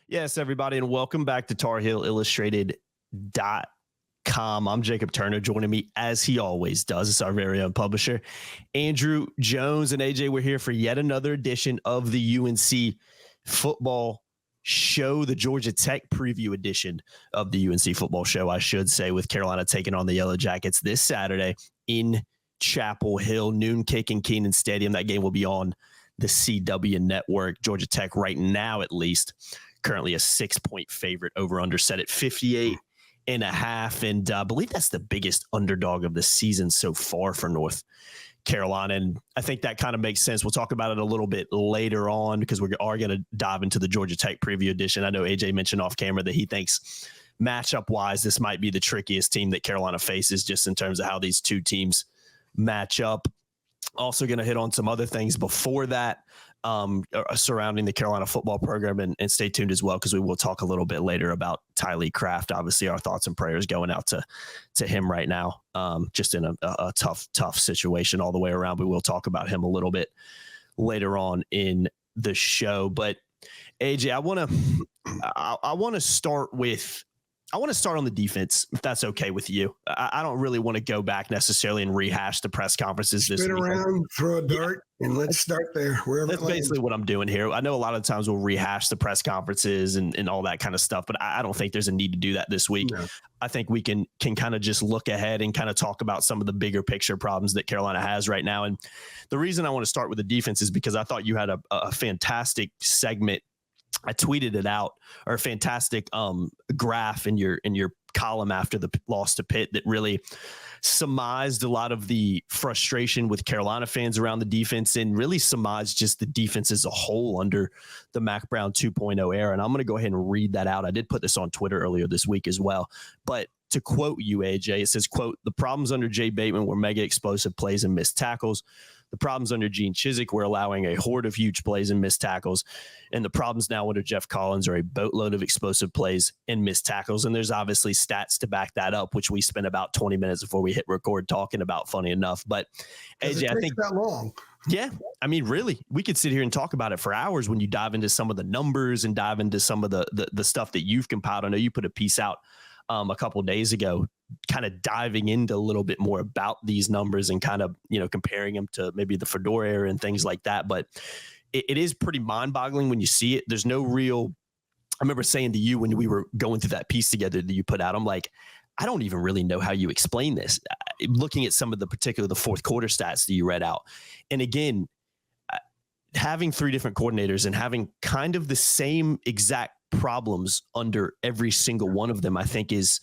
Yes, everybody, and welcome back to TarHeelIllustrated.com. I'm Jacob Turner. Joining me, as he always does, is our very own publisher, Andrew Jones. And AJ, we're here for yet another edition of the UNC football show, the Georgia Tech preview edition of the UNC football show, I should say, with Carolina taking on the Yellow Jackets this Saturday in Chapel Hill, noon kick in Kenan Stadium. That game will be on the CW network. Georgia Tech right now, at least, currently a 6-point favorite, over under set at 58.5. And I believe that's the biggest underdog of the season so far for North Carolina. And I think that kind of makes sense. We'll talk about it a little bit later on because we are going to dive into the Georgia Tech preview edition. I know AJ mentioned off camera that he thinks matchup wise, this might be the trickiest team that Carolina faces just in terms of how these two teams match up. Also going to hit on some other things before that surrounding the Carolina football program, and stay tuned as well because we will talk a little bit later about Tylee Craft. Obviously, our thoughts and prayers going out to him right now, just in a tough situation all the way around. We will talk about him a little bit later on in the show. But AJ, I want to start on the defense, if that's okay with you. I don't really want to go back necessarily and rehash the press conferences this week. Spin around, throw a dart, and let's start there. That's basically what I'm doing here. I know a lot of times we'll rehash the press conferences and all that kind of stuff, but I don't think there's a need to do that this week. No. I think we can kind of just look ahead and kind of talk about some of the bigger picture problems that Carolina has right now. And the reason I want to start with the defense is because I thought you had a fantastic segment. I tweeted it out, or a fantastic graph in your column after the loss to Pitt that really surmised a lot of the frustration with Carolina fans around the defense and really surmised just the defense as a whole under the Mac Brown 2.0 era. And I'm going to go ahead and read that out. I did put this on Twitter earlier this week as well. But to quote you, AJ, it says, quote, "The problems under Jay Bateman were mega explosive plays and missed tackles. The problems under Gene Chizik were allowing a horde of huge plays and missed tackles. And the problems now under Jeff Collins are a boatload of explosive plays and missed tackles." And there's obviously stats to back that up, which we spent about 20 minutes before we hit record talking about, funny enough. But AJ, I think that long. Yeah. I mean, really, we could sit here and talk about it for hours when you dive into some of the numbers and dive into some of the stuff that you've compiled. I know you put a piece out a couple of days ago, kind of diving into a little bit more about these numbers and kind of, comparing them to maybe the Fedora era and things like that. But it is pretty mind boggling when you see it. There's no real, I remember saying to you when we were going through that piece together that you put out, I'm like, I don't even really know how you explain this. Looking at some of the fourth quarter stats that you read out. And again, having three different coordinators and having kind of the same exact problems under every single one of them, I think is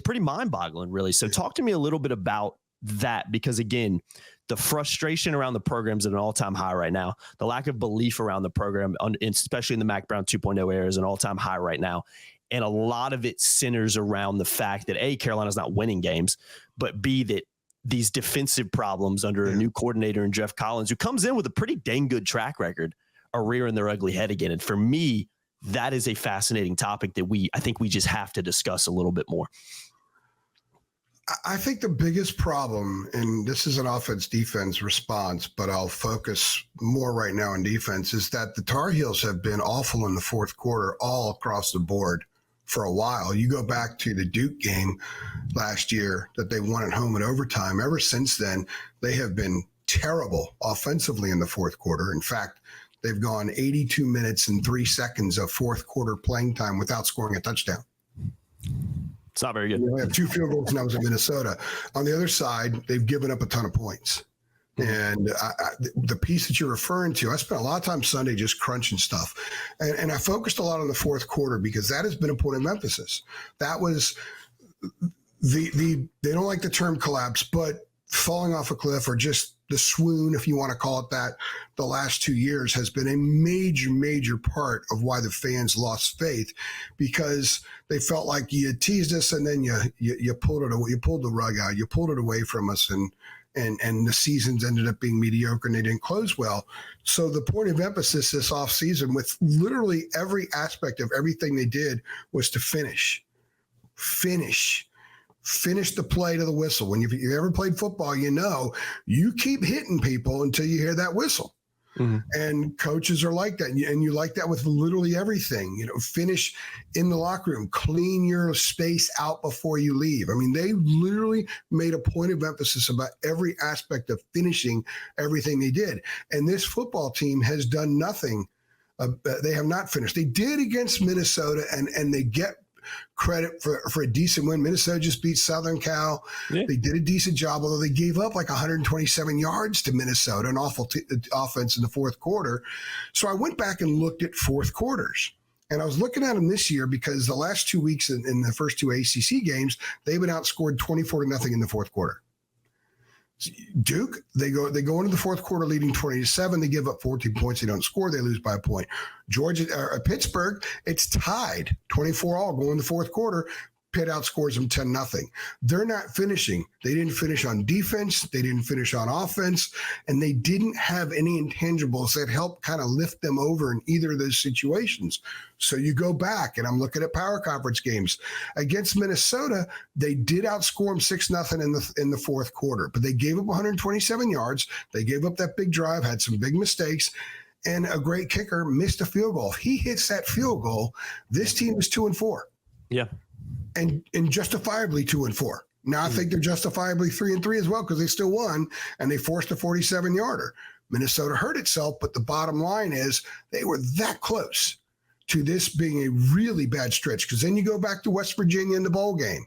pretty mind-boggling, really. So talk to me a little bit about that, because again, the frustration around the program's at an all-time high right now. The lack of belief around the program, especially in the Mac Brown 2.0 era, is an all-time high right now. And a lot of it centers around the fact that A, Carolina's not winning games, but B, that these defensive problems under a new coordinator in Jeff Collins, who comes in with a pretty dang good track record, are rearing their ugly head again. And for me, that is a fascinating topic that I think we just have to discuss a little bit more. I think the biggest problem, and this is an offense-defense response, but I'll focus more right now on defense, is that the Tar Heels have been awful in the fourth quarter all across the board for a while. You go back to the Duke game last year that they won at home in overtime. Ever since then, they have been terrible offensively in the fourth quarter. In fact, they've gone 82 minutes and 3 seconds of fourth quarter playing time without scoring a touchdown. It's not very good. They have 2 field goals, and that was in Minnesota. On the other side, they've given up a ton of points. And the piece that you're referring to, I spent a lot of time Sunday just crunching stuff. And I focused a lot on the fourth quarter because that has been a point of emphasis. That was they don't like the term collapse, but falling off a cliff, or just the swoon, if you want to call it that, the last 2 years has been a major part of why the fans lost faith, because they felt like you teased us and then you pulled it away, you pulled the rug out, you pulled it away from us, and the seasons ended up being mediocre and they didn't close well. So the point of emphasis this offseason, with literally every aspect of everything they did, was to finish the play to the whistle. When you ever played football, you keep hitting people until you hear that whistle. And coaches are like that. And you like that with literally everything. Finish in the locker room, clean your space out before you leave. I mean, they literally made a point of emphasis about every aspect of finishing everything they did. And this football team has done nothing. They have not finished. They did against Minnesota, and they get credit for a decent win. Minnesota just beat Southern Cal. Yeah. They did a decent job, although they gave up like 127 yards to Minnesota, an awful offense in the fourth quarter. So I went back and looked at fourth quarters. And I was looking at them this year because the last 2 weeks in the first two ACC games, they've been outscored 24-0 in the fourth quarter. Duke, they go into the fourth quarter leading 20-7. They give up 14 points. They don't score. They lose by a point. Pittsburgh, it's tied 24-all going the fourth quarter. Pitt outscores them 10-0. They're not finishing. They didn't finish on defense. They didn't finish on offense. And they didn't have any intangibles that helped kind of lift them over in either of those situations. So you go back, and I'm looking at power conference games. Against Minnesota, they did outscore them 6-0 in the fourth quarter. But they gave up 127 yards. They gave up that big drive, had some big mistakes. And a great kicker missed a field goal. If he hits that field goal, this team is 2-4. Yeah. And justifiably 2-4. Now I think they're justifiably 3-3 as well because they still won and they forced a 47-yarder. Minnesota hurt itself, but the bottom line is they were that close to this being a really bad stretch. Because then you go back to West Virginia in the bowl game,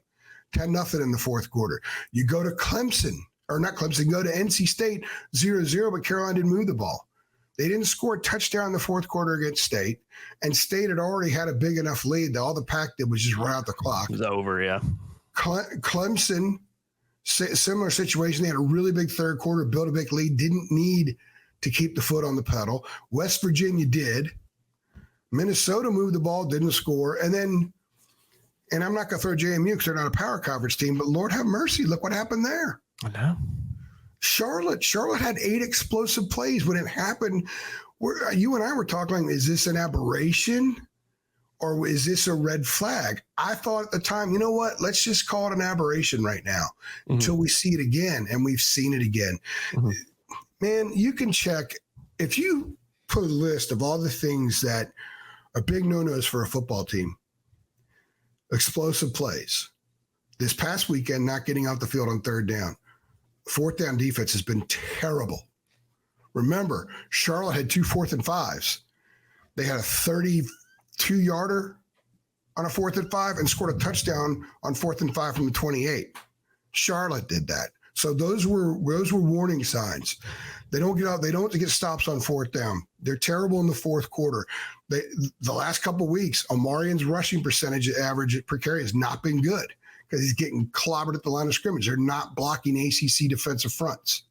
10-0 in the fourth quarter. You go to Clemson, or not Clemson, go to NC State 0-0, but Carolina didn't move the ball. They didn't score a touchdown in the fourth quarter against State, and State had already had a big enough lead that all the Pac did was just run out the clock. It was over, yeah. Clemson, similar situation. They had a really big third quarter, built a big lead, didn't need to keep the foot on the pedal. West Virginia did. Minnesota moved the ball, didn't score. And I'm not going to throw JMU because they're not a power conference team, but Lord have mercy, look what happened there. I know. Charlotte had 8 explosive plays when it happened. You and I were talking, is this an aberration or is this a red flag? I thought at the time, you know what? Let's just call it an aberration right now until we see it again, and we've seen it again. Man, you can check. If you put a list of all the things that are big no-nos for a football team, explosive plays. This past weekend, not getting out the field on third down. Fourth down defense has been terrible. Remember, Charlotte had 2 4th and 5s. They had a 32-yarder on a 4th and 5 and scored a touchdown on 4th and 5 from the 28. Charlotte did that. So those were warning signs. They don't get out. They don't get stops on fourth down. They're terrible in the fourth quarter. The last couple of weeks, Omarian's rushing percentage average per carry has not been good, because he's getting clobbered at the line of scrimmage. They're not blocking ACC defensive fronts.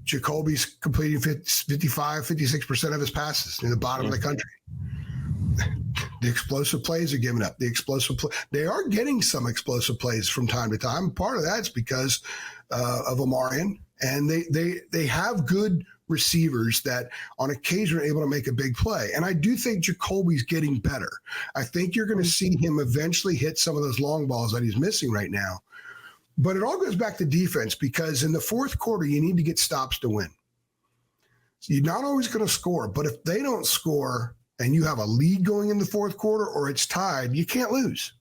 Jacoby's completing 56% of his passes in the bottom of the country. The explosive plays are giving up. They are getting some explosive plays from time to time. Part of that's because of Omarian, and they have good receivers that on occasion are able to make a big play. And I do think Jacoby's getting better. I think you're going to see him eventually hit some of those long balls that he's missing right now. But it all goes back to defense, because in the fourth quarter, you need to get stops to win. So you're not always going to score, but if they don't score and you have a lead going in the fourth quarter or it's tied, you can't lose.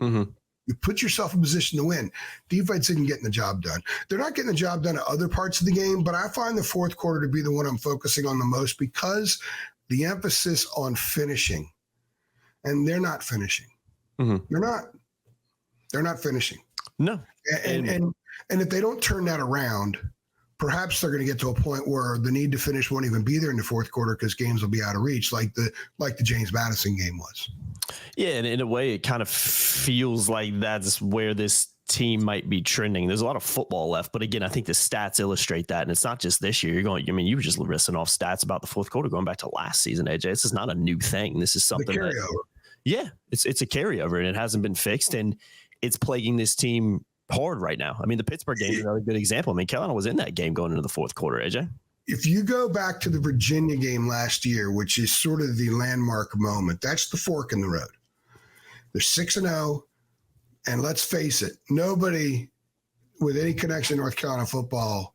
You put yourself in position to win. Defense isn't getting the job done. They're not getting the job done at other parts of the game, but I find the fourth quarter to be the one I'm focusing on the most, because the emphasis on finishing, and they're not finishing. They're not finishing. No. And if they don't turn that around, perhaps they're going to get to a point where the need to finish won't even be there in the fourth quarter, because games will be out of reach, like the James Madison game was. Yeah, and in a way, it kind of feels like that's where this team might be trending. There's a lot of football left, but again, I think the stats illustrate that, and it's not just this year. You were just listing off stats about the fourth quarter going back to last season, AJ. This is not a new thing. This is something it's a carryover, and it hasn't been fixed, and it's plaguing this team hard right now. I mean, the Pittsburgh game is another good example. I mean, Carolina was in that game going into the fourth quarter, AJ. If you go back to the Virginia game last year, which is sort of the landmark moment, that's the fork in the road. They're 6-0, and let's face it, nobody with any connection to North Carolina football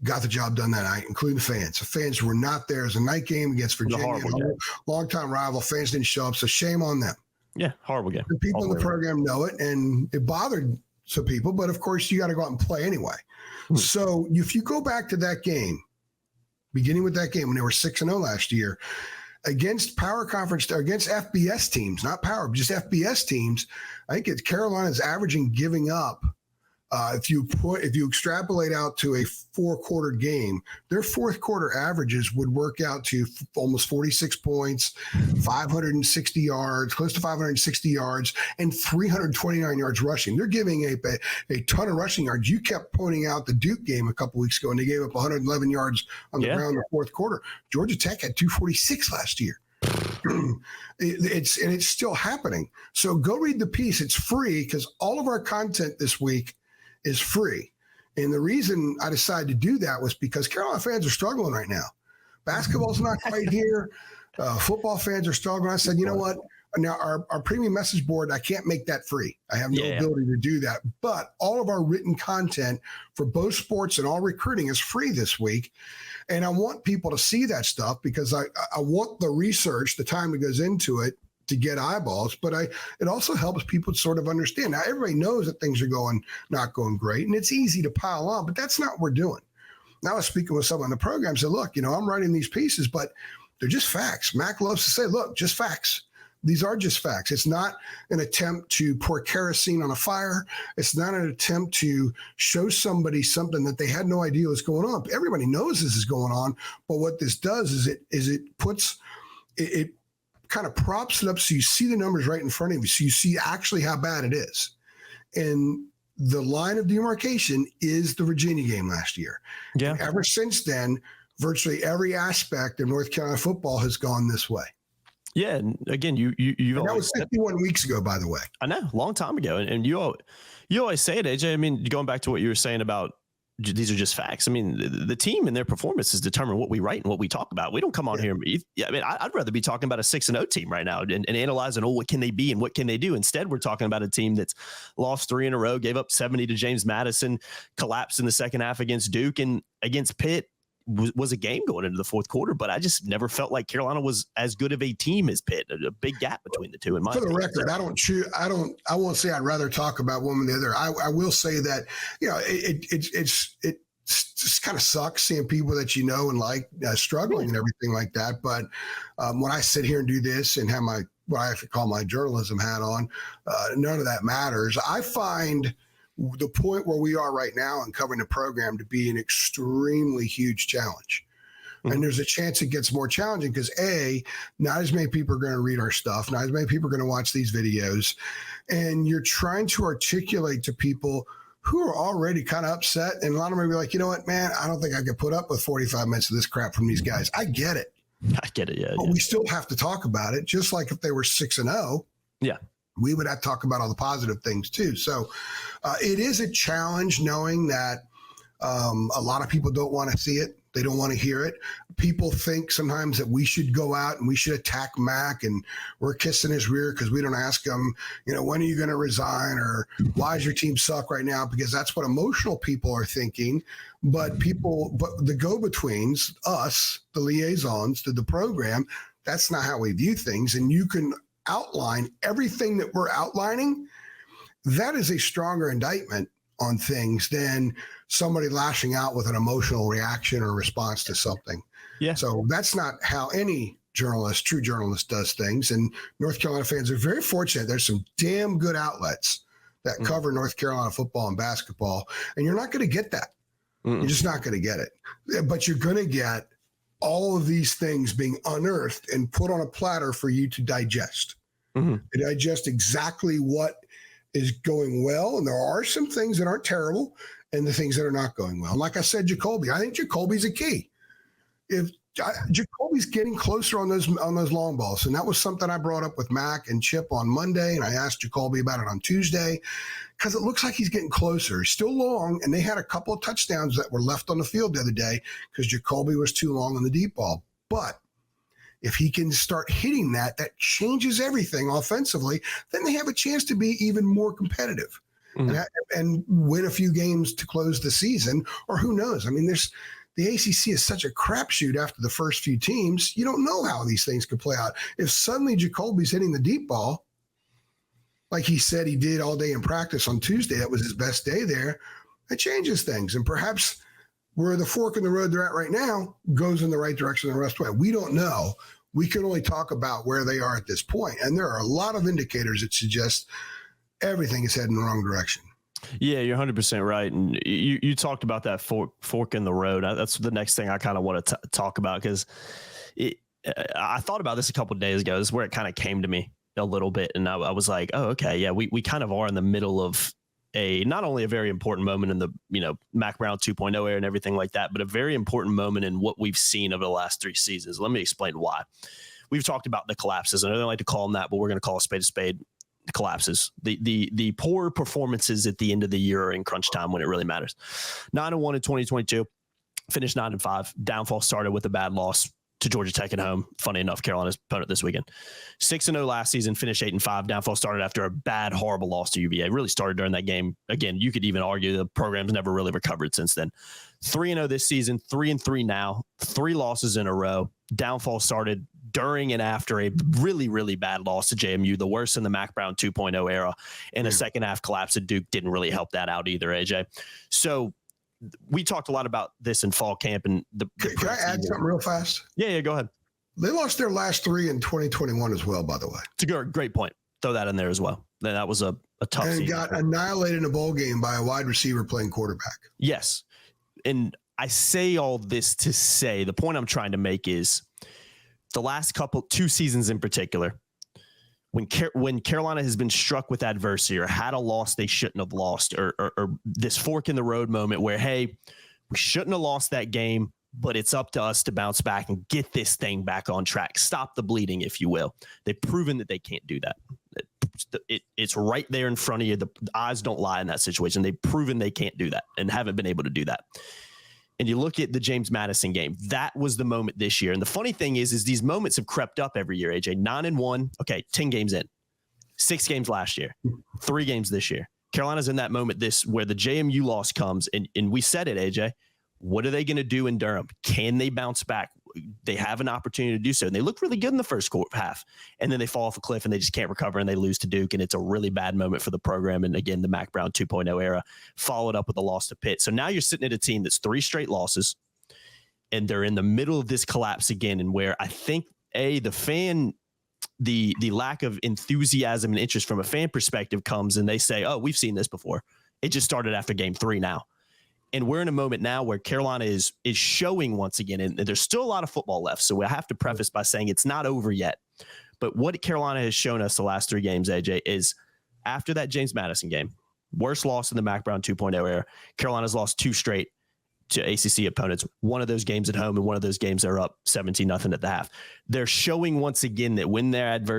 got the job done that night, including the fans. The fans were not there. It was a night game against Virginia, longtime rival. Fans didn't show up, so shame on them. Yeah, horrible game. The people in the program know it, and it bothered some people, but of course you got to go out and play anyway. So if you go back to that game, beginning with that game when they were 6-0 last year, against power conference, or against FBS teams, not power, but just FBS teams, I think it's Carolina's averaging giving up. If you extrapolate out to a 4-quarter game, their fourth quarter averages would work out to almost 46 points, 560 yards, close to 560 yards, and 329 yards rushing. They're giving a ton of rushing yards. You kept pointing out the Duke game a couple weeks ago, and they gave up 111 yards on the ground in the fourth quarter. Georgia Tech had 246 last year. It's still happening. So go read the piece. It's free because all of our content this week is free. And the reason I decided to do that was because Carolina fans are struggling right now. Basketball's not quite here. Football fans are struggling. I said, you know what? Now, our premium message board, I can't make that free. I have no ability to do that. But all of our written content for both sports and all recruiting is free this week. And I want people to see that stuff because I want the research, the time that goes into it, to get eyeballs, but it also helps people sort of understand. Now, everybody knows that things are not going great, and it's easy to pile on, but that's not what we're doing. Now, I was speaking with someone in the program, said, look, I'm writing these pieces, but they're just facts. Mac loves to say, look, just facts. These are just facts. It's not an attempt to pour kerosene on a fire. It's not an attempt to show somebody something that they had no idea was going on. Everybody knows this is going on, but what this does is it puts it kind of props it up so you see the numbers right in front of you, so you see actually how bad it is. And the line of demarcation is the Virginia game last year. Yeah. And ever since then, virtually every aspect of North Carolina football has gone this way. Yeah, and again, you that was 51 weeks ago, by the way. I know, long time ago, and you always say it, AJ. I mean, going back to what you were saying about these are just facts. I mean, the team and their performances determine what we write and what we talk about. We don't come on here. I mean, I'd rather be talking about a 6-0 team right now and analyzing, what can they be and what can they do? Instead, we're talking about a team that's lost 3 in a row, gave up 70 to James Madison, collapsed in the second half against Duke, and against Pitt was a game going into the fourth quarter. But I just never felt like Carolina was as good of a team as Pitt. A big gap between the two. In my For the opinion. record, I won't say I'd rather talk about one than the other. I will say that it just kind of sucks seeing people that and like struggling and everything like that. But when I sit here and do this and have what I have to call my journalism hat on, none of that matters. I find the point where we are right now in covering the program to be an extremely huge challenge. And there's a chance it gets more challenging because not as many people are going to read our stuff. Not as many people are going to watch these videos. And you're trying to articulate to people who are already kind of upset. And a lot of them are like, you know what, man, I don't think I could put up with 45 minutes of this crap from these guys. I get it. Yeah. But we still have to talk about it. Just like if they were 6-0. Yeah. We would have to talk about all the positive things too. So it is a challenge knowing that a lot of people don't want to see it. They don't want to hear it. People think sometimes that we should go out and we should attack Mac and we're kissing his rear because we don't ask him, when are you going to resign or why does your team suck right now? Because that's what emotional people are thinking. But the go-betweens, us, the liaisons to the program, that's not how we view things. And you can outline everything that we're outlining. That is a stronger indictment on things than somebody lashing out with an emotional reaction or response to something. Yeah. So that's not how any true journalist does things. And North Carolina fans are very fortunate. There's some damn good outlets that cover North Carolina football and basketball. And you're not going to get that. You're just not going to get it. But you're going to get all of these things being unearthed and put on a platter for you to digest. To digest exactly what is going well. And there are some things that aren't terrible and the things that are not going well. And like I said, Jacoby, I think Jacoby's a key. If Jacoby's getting closer on those long balls. And that was something I brought up with Mac and Chip on Monday. And I asked Jacoby about it on Tuesday because it looks like he's getting closer. He's still long. And they had a couple of touchdowns that were left on the field the other day because Jacoby was too long on the deep ball. But if he can start hitting that changes everything offensively. Then they have a chance to be even more competitive. and win a few games to close the season, or who knows? I mean, the ACC is such a crapshoot after the first few teams. You don't know how these things could play out. If suddenly Jacoby's hitting the deep ball, like he said he did all day in practice on Tuesday, that was his best day there, it changes things. And perhaps where the fork in the road they're at right now goes in the right direction the rest of the way. We don't know. We can only talk about where they are at this point. And there are a lot of indicators that suggest everything is heading in the wrong direction. Yeah, you're 100% right. And you talked about that fork in the road. That's the next thing I kind of want to talk about, because I thought about this a couple of days ago. This is where it kind of came to me a little bit. And I was like, oh, okay, yeah, we kind of are in the middle of not only a very important moment in the, Mac Brown 2.0 era and everything like that, but a very important moment in what we've seen over the last 3 seasons. Let me explain why. We've talked about the collapses. I don't like to call them that, but we're going to call a spade collapses. The poor performances at the end of the year are in crunch time when it really matters. 9-1 in 2022, finished 9-5. Downfall started with a bad loss to Georgia Tech at home. Funny enough, Carolina's opponent this weekend. 6-0 last season, finished 8-5. Downfall started after a bad, horrible loss to UVA. Really started during that game. Again, you could even argue the program's never really recovered since then. 3-0 this season, 3-3 now, 3 losses in a row. Downfall started during and after a really, really bad loss to JMU, the worst in the Mac Brown 2.0 era. And a second half collapse at Duke didn't really help that out either, AJ. So we talked a lot about this in fall camp. And Can I add something real fast? Yeah, go ahead. They lost their last 3 in 2021 as well, by the way. It's a great point. Throw that in there as well. That was a tough season. And got annihilated in a bowl game by a wide receiver playing quarterback. Yes. And I say all this to say, the point I'm trying to make is the last 2 seasons in particular, when Carolina has been struck with adversity or had a loss they shouldn't have lost, or this fork in the road moment where, hey, we shouldn't have lost that game, but it's up to us to bounce back and get this thing back on track. Stop the bleeding, if you will. They've proven that they can't do that. It's right there in front of you. The eyes don't lie in that situation. They've proven they can't do that and haven't been able to do that. And you look at the James Madison game, that was the moment this year. And the funny thing is these moments have crept up every year, AJ. 9-1, okay, 10 games in. 6 games last year, 3 games this year. Carolina's in that moment where the JMU loss comes, and we said it, AJ. What are they going to do in Durham? Can they bounce back? They have an opportunity to do so. And they look really good in the first half. And then they fall off a cliff and they just can't recover and they lose to Duke. And it's a really bad moment for the program. And again, the Mac Brown 2.0 era followed up with a loss to Pitt. So now you're sitting at a team that's 3 straight losses and they're in the middle of this collapse again. And where I think, the lack of enthusiasm and interest from a fan perspective comes and they say, oh, we've seen this before. It just started after game 3 now. And we're in a moment now where Carolina is showing once again, and there's still a lot of football left. So we have to preface by saying it's not over yet. But what Carolina has shown us the last 3 games, AJ, is after that James Madison game, worst loss in the Mac Brown 2.0 era, Carolina's lost 2 straight to ACC opponents. One of those games at home and one of those games they're up 17-0 at the half. They're showing once again that when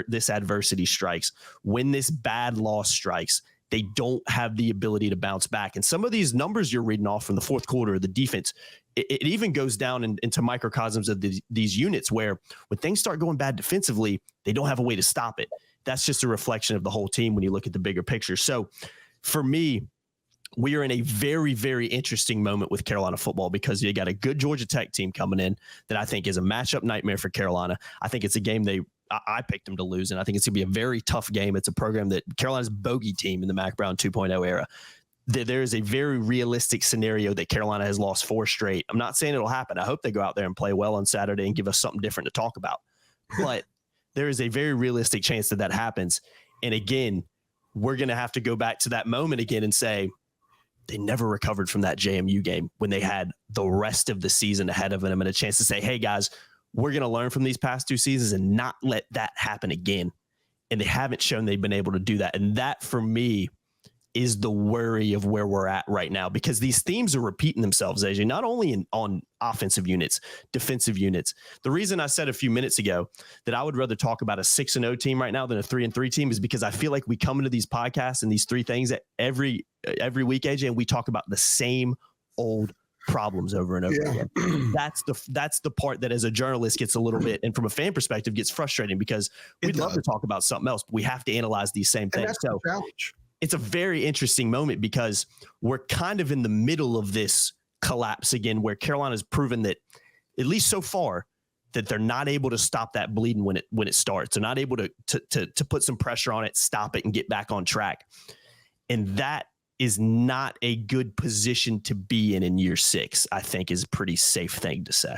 this adversity strikes, when this bad loss strikes, they don't have the ability to bounce back. And some of these numbers you're reading off from the fourth quarter, the defense, it even goes down into microcosms of these units where when things start going bad defensively, they don't have a way to stop it. That's just a reflection of the whole team when you look at the bigger picture. So for me, we are in a very, very interesting moment with Carolina football because you got a good Georgia Tech team coming in that I think is a matchup nightmare for Carolina. I think it's a game I picked them to lose, and I think it's going to be a very tough game. It's a program that Carolina's bogey team in the Mac Brown 2.0 era. There is a very realistic scenario that Carolina has lost 4 straight. I'm not saying it'll happen. I hope they go out there and play well on Saturday and give us something different to talk about. But there is a very realistic chance that happens. And again, we're going to have to go back to that moment again and say, they never recovered from that JMU game when they had the rest of the season ahead of them and a chance to say, hey, guys, we're going to learn from these past 2 seasons and not let that happen again. And they haven't shown they've been able to do that. And that, for me, is the worry of where we're at right now, because these themes are repeating themselves, AJ, not only on offensive units, defensive units. The reason I said a few minutes ago that I would rather talk about a 6-0 team right now than a 3-3 team is because I feel like we come into these podcasts and these 3 things every week, AJ, and we talk about the same old problems over and over again. That's the part that as a journalist gets a little bit, and from a fan perspective gets frustrating because we'd love to talk about something else, but we have to analyze these same things. That's the challenge. it's a very interesting moment because we're kind of in the middle of this collapse again, where Carolina's proven that, at least so far, that they're not able to stop that bleeding when it starts. They're not able to put some pressure on it, stop it, and get back on track. And that is not a good position to be in year 6, I think, is a pretty safe thing to say.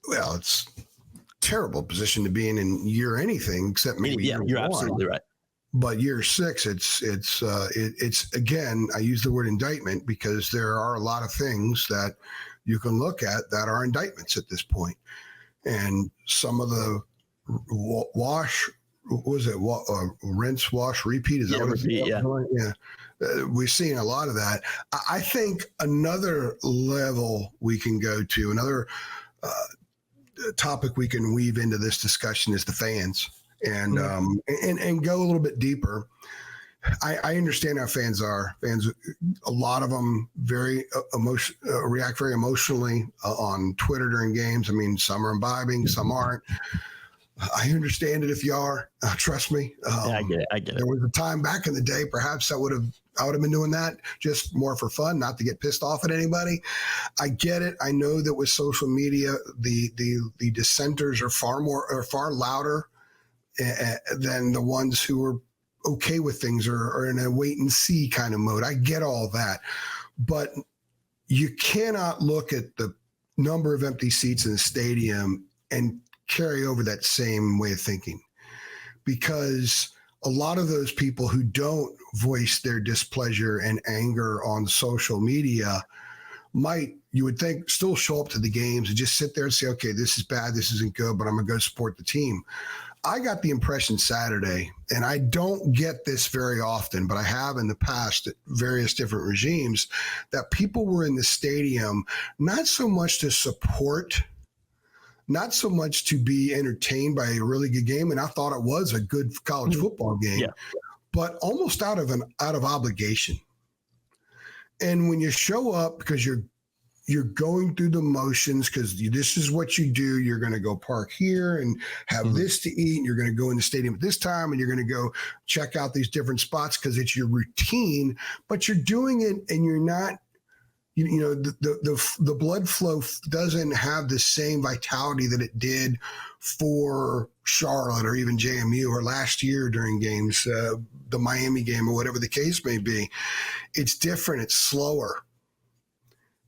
Well, it's a terrible position to be in year anything except maybe yeah, you're one. absolutely right. But year 6, it's again, I use the word indictment because there are a lot of things that you can look at that are indictments at this point. And some of the rinse, wash, repeat? Is that what repeat, yeah. We've seen a lot of that. I think another level we can go to, another topic we can weave into this discussion is the fans. And go a little bit deeper. I understand how fans are. Fans, a lot of them react very emotionally on Twitter during games. I mean, some are imbibing, some aren't. I understand it if you are. Trust me. I get it. There was a time back in the day, perhaps I would have been doing that just more for fun, not to get pissed off at anybody. I get it. I know that with social media, the dissenters are far louder than the ones who are okay with things or are in a wait and see kind of mode. I get all that, but you cannot look at the number of empty seats in the stadium and carry over that same way of thinking, because a lot of those people who don't voice their displeasure and anger on social media might, you would think, still show up to the games and just sit there and say, okay, this is bad, this isn't good, but I'm going to go support the team. I got the impression Saturday, and I don't get this very often, but I have in the past at various different regimes, that people were in the stadium not so much to support, not so much to be entertained by a really good game, and I thought it was a good college football game, but almost out of obligation. And when you show up because you're going through the motions, because this is what you do. You're going to go park here and have this to eat. And you're going to go in the stadium at this time, and you're going to go check out these different spots because it's your routine. But you're doing it, and you're not. The blood flow doesn't have the same vitality that it did for Charlotte or even JMU or last year during games, the Miami game or whatever the case may be. It's different. It's slower.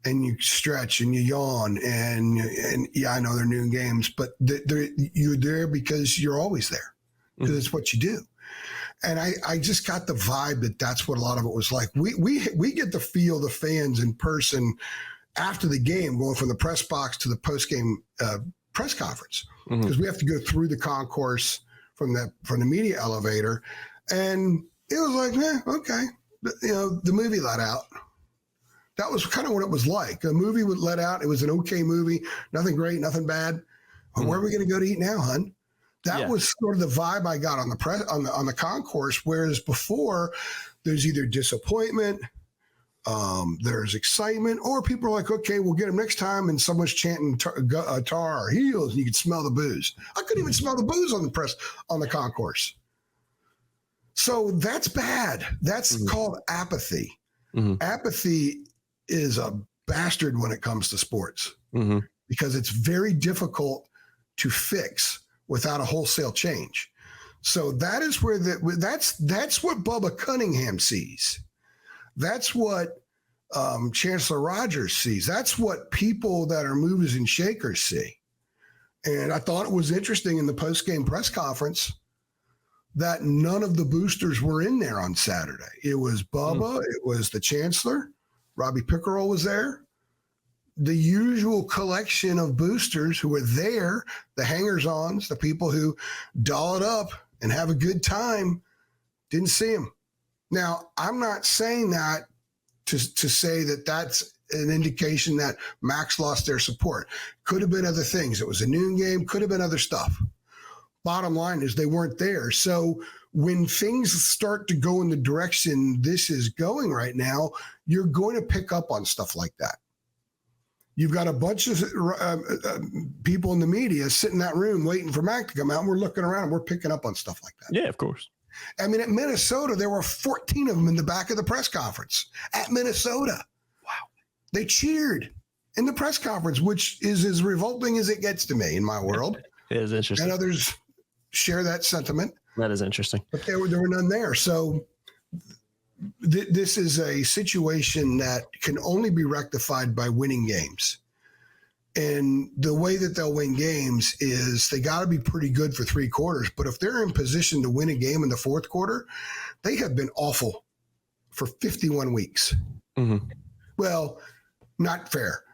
And you stretch and you yawn and yeah, I know they're noon games, but you're there because you're always there, because it's what you do. And I just got the vibe that that's what a lot of it was like. We get to feel the fans in person after the game, going from the press box to the post game press conference, because we have to go through the concourse from the media elevator, and it was like, okay, the movie let out. That was kind of what it was like. The movie would let out. It was an okay movie. Nothing great, nothing bad. Where are we going to go to eat now, hun? That was sort of the vibe I got on the press on the concourse. Whereas before, there's either disappointment, there's excitement, or people are like, okay, we'll get them next time. And someone's chanting tar or heels, and you can smell the booze. I couldn't even smell the booze on the concourse. So that's bad. That's called apathy. Apathy is a bastard when it comes to sports, because it's very difficult to fix without a wholesale change. So that is where that's what Bubba Cunningham sees. That's what Chancellor Rogers sees. That's what people that are movers and shakers see. And I thought it was interesting in the post-game press conference that none of the boosters were in there on Saturday. It was Bubba, it was the Chancellor, Robbie Pickerel was there. The usual collection of boosters who were there, the hangers-ons, the people who doll it up and have a good time, didn't see him. Now, I'm not saying that to say that that's an indication that Max lost their support. Could have been other things. It was a noon game, could have been other stuff. Bottom line is they weren't there. So when things start to go in the direction this is going right now, you're going to pick up on stuff like that. You've got a bunch of people in the media sitting in that room waiting for Mac to come out, and we're looking around and we're picking up on stuff like that. Yeah, of course. I mean, at Minnesota, there were 14 of them in the back of the press conference at Minnesota. Wow. They cheered in the press conference, which is as revolting as it gets to me in my world. It is interesting. And others share that sentiment. That is interesting. But there were none there. So this is a situation that can only be rectified by winning games. And the way that they'll win games is they got to be pretty good for 3 quarters. But if they're in position to win a game in the 4th quarter, they have been awful for 51 weeks. Mm-hmm. Well, not fair.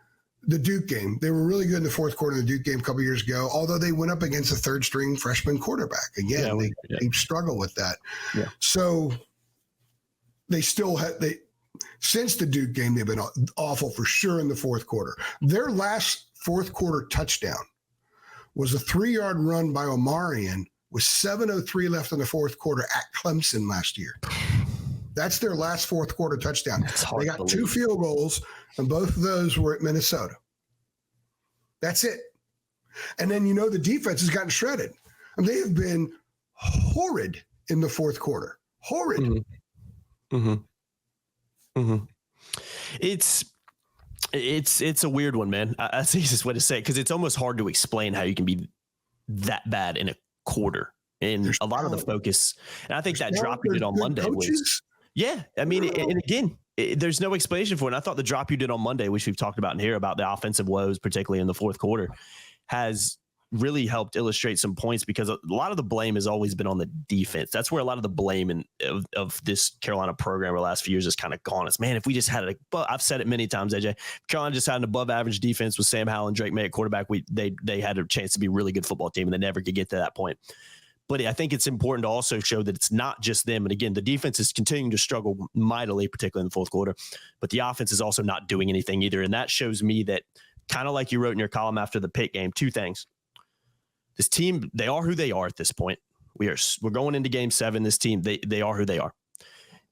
The Duke game, they were really good in the 4th quarter in the Duke game a couple of years ago, although they went up against a 3rd-string freshman quarterback. Again, they struggle with that. Yeah. So they still had since the Duke game, they've been awful for sure in the 4th quarter. Their last 4th quarter touchdown was a 3-yard run by Omarion with 7:03 left in the 4th quarter at Clemson last year. That's their last 4th quarter touchdown. They got 2 field goals, and both of those were at Minnesota. That's it. And then, the defense has gotten shredded. I mean, they have been horrid in the 4th quarter. Horrid. Mm-hmm. Mm-hmm. Mm-hmm. It's a weird one, man. That's the easiest way to say it, because it's almost hard to explain how you can be that bad in a quarter. And there's a lot of the focus, and I think that drop you did on Monday was, I mean, and again, there's no explanation for it. And I thought the drop you did on Monday, which we've talked about in here about the offensive woes, particularly in the 4th quarter, has really helped illustrate some points, because a lot of the blame has always been on the defense. That's where a lot of the blame of this Carolina program over the last few years has kind of gone. It's, man, if we just had I've said it many times, AJ, Carolina just had an above average defense with Sam Howell and Drake May at quarterback. They had a chance to be a really good football team, and they never could get to that point. But I think it's important to also show that it's not just them. And again, the defense is continuing to struggle mightily, particularly in the 4th quarter, but the offense is also not doing anything either. And that shows me that, kind of like you wrote in your column after the Pitt game, 2 things. This team, they are who they are at this point. We're going into game 7. This team, they are who they are.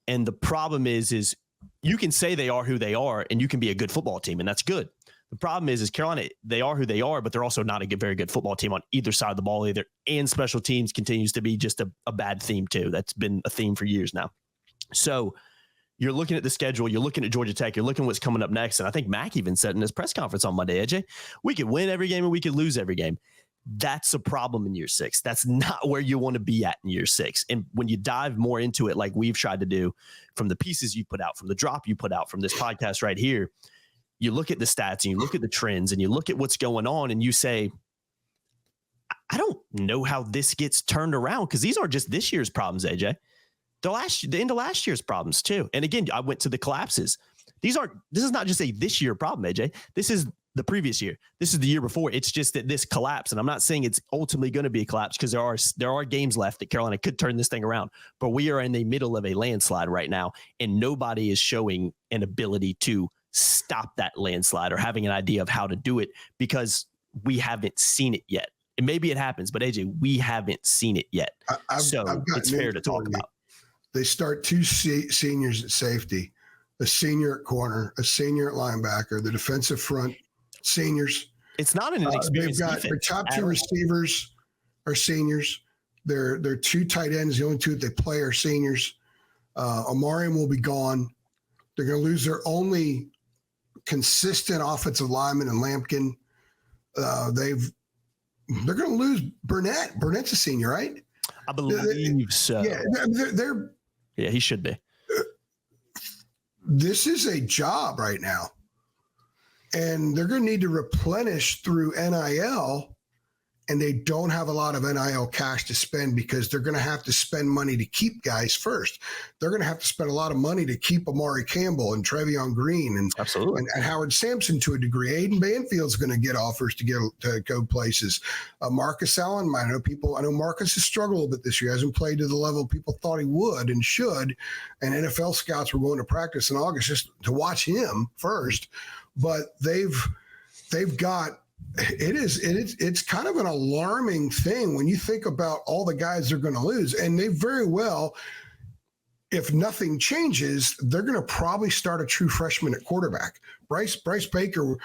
And the problem is you can say they are who they are, and you can be a good football team, and that's good. The problem is Carolina, they are who they are, but they're also not a very good football team on either side of the ball either. And special teams continues to be just a bad theme too. That's been a theme for years now. So you're looking at the schedule, you're looking at Georgia Tech, you're looking at what's coming up next. And I think Mac even said in his press conference on Monday, AJ, we could win every game and we could lose every game. That's a problem in year 6. That's not where you want to be at in year 6. And when you dive more into it, like we've tried to do from the pieces you put out, from the drop you put out, from this podcast right here, you look at the stats and you look at the trends and you look at what's going on and you say, I don't know how this gets turned around, because these aren't just this year's problems, AJ. The end of last year's problems too. And again, I went to the collapses. This is not just a this year problem, AJ. This is the previous year. This is the year before. It's just that this collapse, and I'm not saying it's ultimately going to be a collapse, because there are games left that Carolina could turn this thing around. But we are in the middle of a landslide right now, and nobody is showing an ability to stop that landslide or having an idea of how to do it, because we haven't seen it yet. And maybe it happens, but AJ, we haven't seen it yet. So it's fair to talk about. They start 2 seniors at safety, a senior at corner, a senior at linebacker, the defensive front seniors. It's not an inexperienced they've got defense. Their top 2 receivers are seniors. Their 2 tight ends, the only 2 that they play, are seniors. Omarion will be gone. They're going to lose their only consistent offensive lineman in Lampkin. They're going to lose Burnett. Burnett's a senior, right? I believe so. Yeah, he should be. This is a job right now, and they're going to need to replenish through NIL, and they don't have a lot of NIL cash to spend, because they're going to have to spend money to keep guys first. They're going to have to spend a lot of money to keep Amari Campbell and Trevion Green and Howard Sampson to a degree. Aiden Banfield's going to get offers to go places. Marcus Allen, I know Marcus has struggled a little bit this year. Hasn't played to the level people thought he would and should. And NFL scouts were going to practice in August just to watch him first. But they've got. It's kind of an alarming thing when you think about all the guys they're going to lose. And they very well, if nothing changes, they're going to probably start a true freshman at quarterback. Bryce Baker,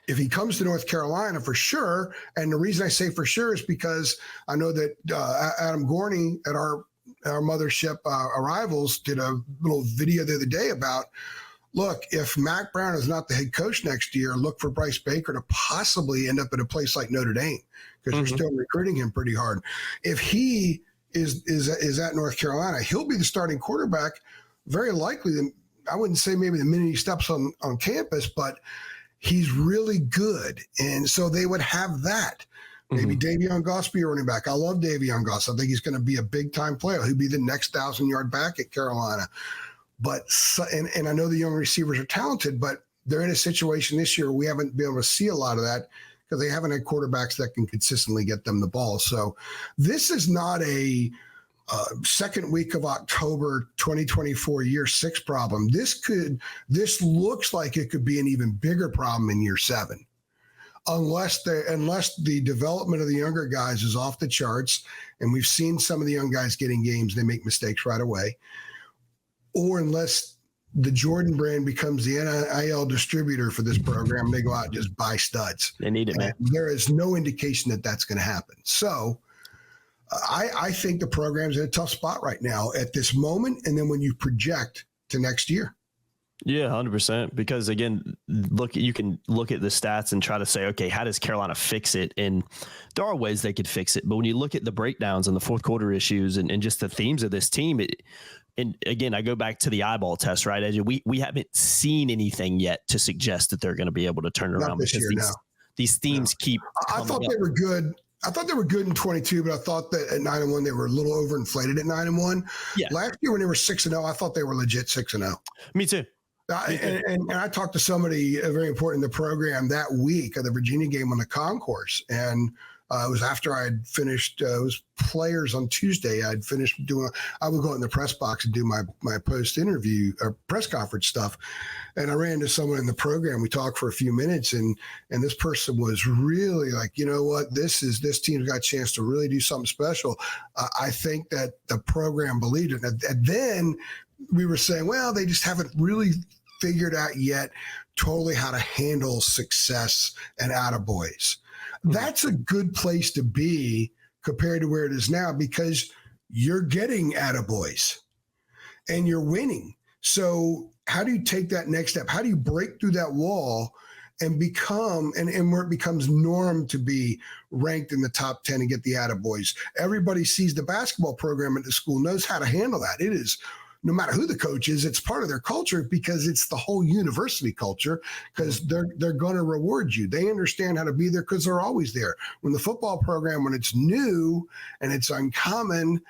if he comes to North Carolina, for sure. And the reason I say for sure is because I know that Adam Gorney at our our mothership arrivals, did a little video the other day about, look, if Mac Brown is not the head coach next year, look for Bryce Baker to possibly end up at a place like Notre Dame, because they're still recruiting him pretty hard. If he is at North Carolina, he'll be the starting quarterback, very likely. I wouldn't say maybe the minute he steps on campus, but he's really good. And so they would have that. Maybe Davion Goss be a running back. I love Davion Goss. I think he's going to be a big-time player. He'll be the next 1,000-yard back at Carolina. But and I know the young receivers are talented, but they're in a situation this year we haven't been able to see a lot of that because they haven't had quarterbacks that can consistently get them the ball. So this is not a second week of October 2024 year 6 problem. This looks like it could be an even bigger problem in year 7. Unless the development of the younger guys is off the charts, and we've seen some of the young guys getting games, they make mistakes right away, or unless the Jordan brand becomes the NIL distributor for this program, they go out and just buy studs. They need it, man. There is no indication that that's going to happen. So I think the program's in a tough spot right now at this moment, and then when you project to next year. Yeah, 100%. Because again, you can look at the stats and try to say, okay, how does Carolina fix it? And there are ways they could fix it. But when you look at the breakdowns and the fourth quarter issues and just the themes of this team, and again, I go back to the eyeball test, right? We haven't seen anything yet to suggest that they're going to be able to turn it around. Not this year, these themes keep. I thought they were good. I thought they were good in 22, but I thought that at 9-1 they were a little overinflated at 9-1. Yeah. Last year when they were 6-0, I thought they were legit 6-0. Me too. And I talked to somebody very important in the program that week of the Virginia game on the concourse, and it was after I had finished. It was players on Tuesday. I'd finished doing. I would go in the press box and do my post interview or press conference stuff, and I ran into someone in the program. We talked for a few minutes, and this person was really like, you know what, this team's got a chance to really do something special. I think that the program believed it, and then we were saying, well, they just haven't really figured out yet totally how to handle success and attaboys. That's a good place to be compared to where it is now, because you're getting attaboys and you're winning. So how do you take that next step? How do you break through that wall and become, and where it becomes norm to be ranked in the top 10 and get the attaboys? Everybody sees the basketball program at the school, knows how to handle that. It is, no matter who the coach is, it's part of their culture because it's the whole university culture, because they're going to reward you. They understand how to be there because they're always there. When the football program, when it's new and it's uncommon,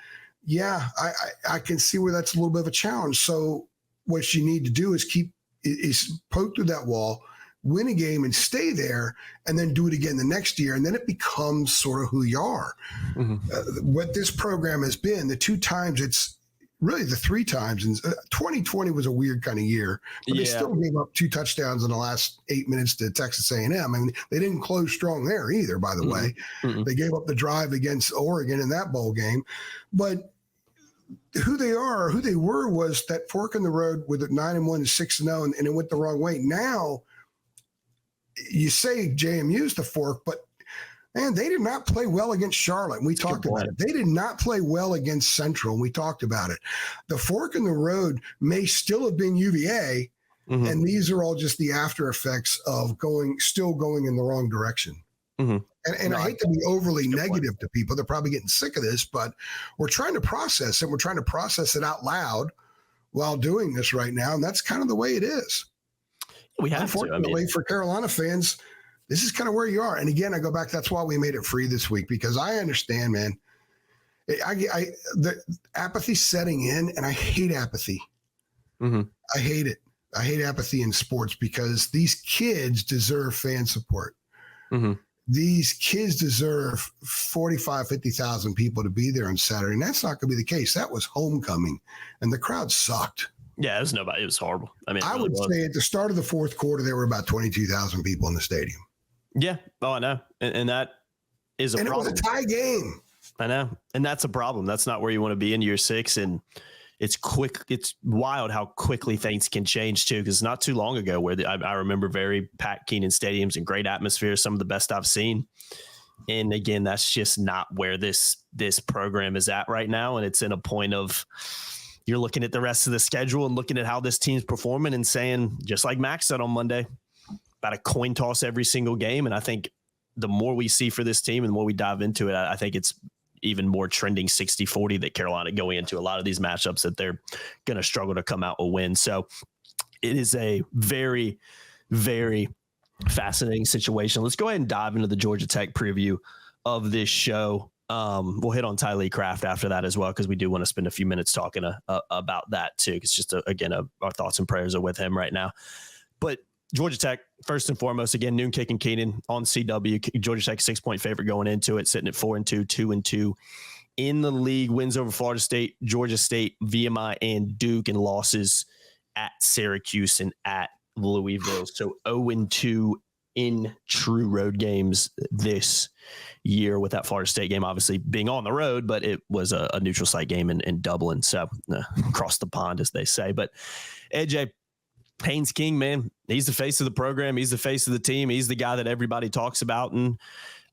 yeah, I can see where that's a little bit of a challenge. So what you need to do is poke through that wall, win a game and stay there, and then do it again the next year. And then it becomes sort of who you are. What this program has been, the 2 times it's, really the 3 times, and 2020 was a weird kind of year, but they still gave up 2 touchdowns in the last 8 minutes to Texas A&M. I mean, they didn't close strong there either, by the way. They gave up the drive against Oregon in that bowl game. But who they are, who they were, was that fork in the road with a 9-1 and 6-0, and it went the wrong way. Now, you say JMU's the fork, but man, they did not play well against Charlotte. We talked about it. They did not play well against Central. We talked about it. The fork in the road may still have been UVA, and these are all just the after effects of still going in the wrong direction. And I hate to be overly negative to people. They're probably getting sick of this, but we're trying to process it. We're trying to process it out loud while doing this right now, and that's kind of the way it is. We have Unfortunately, for Carolina fans, this is kind of where you are. And again, I go back. That's why we made it free this week, because I understand, man. The apathy setting in, and I hate apathy. I hate it. I hate apathy in sports because these kids deserve fan support. These kids deserve 45, 50,000 people to be there on Saturday. And that's not going to be the case. That was homecoming, and the crowd sucked. Yeah, it was nobody. It was horrible. I mean, I would say at the start of the fourth quarter, there were about 22,000 people in the stadium. Yeah. Oh, I know. And that is a problem. And it was a tie game. I know. And that's a problem. That's not where you want to be in year 6. And it's quick. It's wild how quickly things can change too. Because not too long ago where I remember very packed Kenan stadiums and great atmosphere, some of the best I've seen. And again, that's just not where this program is at right now. And it's in a point of you're looking at the rest of the schedule and looking at how this team's performing and saying, just like Max said on Monday, about a coin toss every single game. And I think the more we see for this team and the more we dive into it, I think it's even more trending 60-40 that Carolina going into a lot of these matchups that they're going to struggle to come out with wins. So it is a very, very fascinating situation. Let's go ahead and dive into the Georgia Tech preview of this show. We'll hit on Tylee Craft after that as well, because we do want to spend a few minutes talking about that too. It's just, our thoughts and prayers are with him right now. But Georgia Tech, first and foremost, again, noon kick and Keenan on CW. Georgia Tech 6-point favorite going into it, sitting at 4-2, 2-2 in the league. Wins over Florida State, Georgia State, VMI, and Duke, and losses at Syracuse and at Louisville. So 0-2 in true road games this year, with that Florida State game obviously being on the road, but it was a neutral site game in Dublin. So across the pond, as they say. But AJ, Haynes King, man, he's the face of the program. He's the face of the team. He's the guy that everybody talks about. And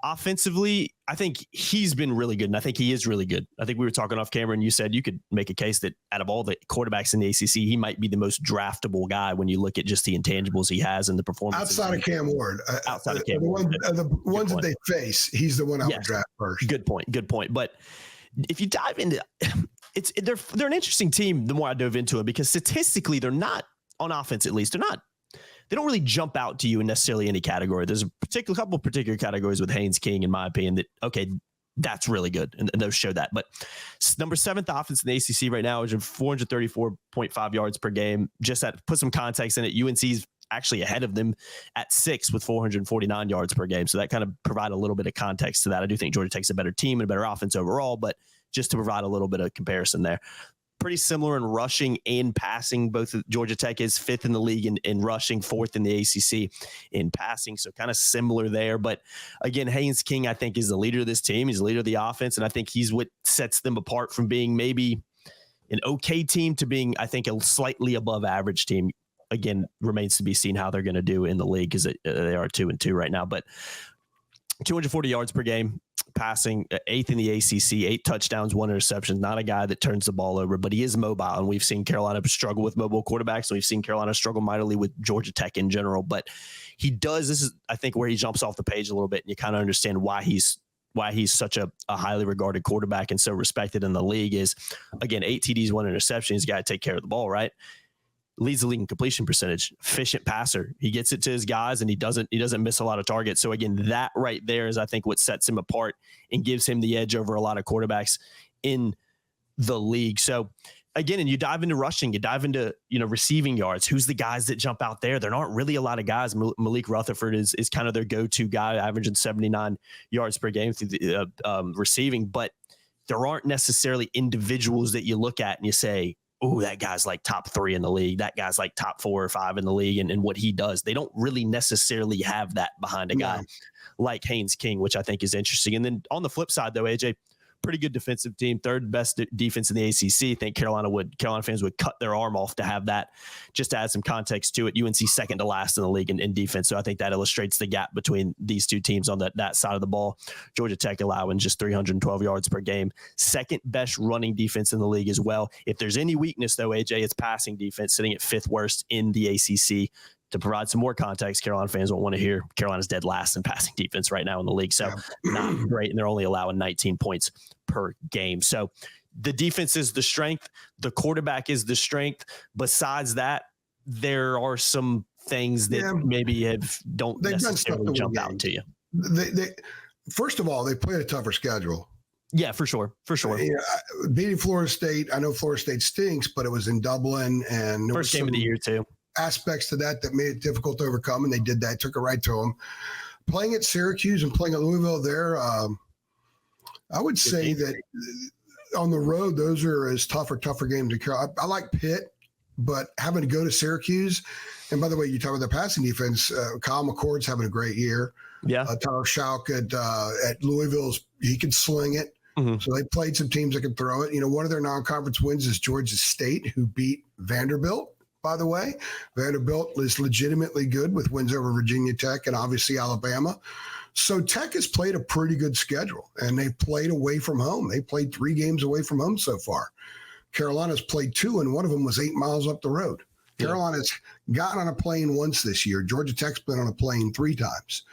offensively, I think he's been really good. And I think he is really good. I think we were talking off camera and you said you could make a case that out of all the quarterbacks in the ACC, he might be the most draftable guy when you look at just the intangibles he has and the performance. Outside of Cam Ward. Outside of Cam Ward. The ones that they face, he's the one I would draft first. Good point. But if you dive into they're an interesting team the more I dove into it, because statistically they're not, on offense at least, they don't really jump out to you in necessarily any category. There's a couple particular categories with Haynes King, in my opinion, that, okay, that's really good. And those show that. But number 7th offense in the ACC right now is 434.5 yards per game. Just to put some context in it, UNC's actually ahead of them at 6 with 449 yards per game. So that kind of provide a little bit of context to that. I do think Georgia Tech's a better team and a better offense overall, but just to provide a little bit of comparison there. Pretty similar in rushing and passing. Both Georgia Tech is 5th in the league in rushing, 4th in the ACC in passing. So kind of similar there. But again, Haynes King, I think, is the leader of this team. He's the leader of the offense. And I think he's what sets them apart from being maybe an okay team to being, I think, a slightly above average team. Again, remains to be seen how they're going to do in the league, because they are 2-2 right now. But 240 yards per game. Passing, 8th in the ACC, 8 touchdowns, 1 interception. Not a guy that turns the ball over, but he is mobile. And we've seen Carolina struggle with mobile quarterbacks. And we've seen Carolina struggle mightily with Georgia Tech in general. But he does. This is, I think, where he jumps off the page a little bit, and you kind of understand why he's such a highly regarded quarterback and so respected in the league. Is, again, 8 TDs, 1 interception. He's got to take care of the ball, right? Leads the league in completion percentage, efficient passer. He gets it to his guys, and he doesn't miss a lot of targets. So again, that right there is, I think, what sets him apart and gives him the edge over a lot of quarterbacks in the league. So again, and you dive into rushing, you dive into, receiving yards. Who's the guys that jump out there? There aren't really a lot of guys. Malik Rutherford is kind of their go-to guy, averaging 79 yards per game through the receiving, but there aren't necessarily individuals that you look at and you say, oh, that guy's like top 3 in the league. That guy's like top 4 or 5 in the league. And what he does, they don't really necessarily have that behind a guy like Haynes King, which I think is interesting. And then on the flip side, though, AJ, pretty good defensive team, 3rd best defense in the ACC. I think Carolina fans would cut their arm off to have that. Just to add some context to it, UNC 2nd to last in the league in defense. So I think that illustrates the gap between these two teams on that side of the ball. Georgia Tech allowing just 312 yards per game. 2nd best running defense in the league as well. If there's any weakness, though, AJ, it's passing defense, sitting at 5th worst in the ACC. To provide some more context, Carolina fans won't want to hear Carolina's dead last in passing defense right now in the league. So not great. And they're only allowing 19 points per game. So the defense is the strength. The quarterback is the strength. Besides that, there are some things that maybe don't necessarily jump out to you. They first of all, they played a tougher schedule. Yeah, for sure. Beating Florida State. I know Florida State stinks, but it was in Dublin, and first game of the year too. Aspects to that made it difficult to overcome, and they did that, took it right to them. Playing at Syracuse and playing at Louisville there, I would say that on the road, those are as tougher games to carry. I like Pitt, but having to go to Syracuse, and by the way, you talk about the passing defense, Kyle McCord's having a great year. Yeah. Tyler Schauk at Louisville, he can sling it. Mm-hmm. So they played some teams that can throw it. One of their non-conference wins is Georgia State, who beat Vanderbilt. By the way, Vanderbilt is legitimately good with wins over Virginia Tech and obviously Alabama. So Tech has played a pretty good schedule, and they played away from home. They played 3 games away from home so far. Carolina's played 2, and one of them was 8 miles up the road. Yeah. Carolina's gotten on a plane once this year. Georgia Tech's been on a plane 3 times.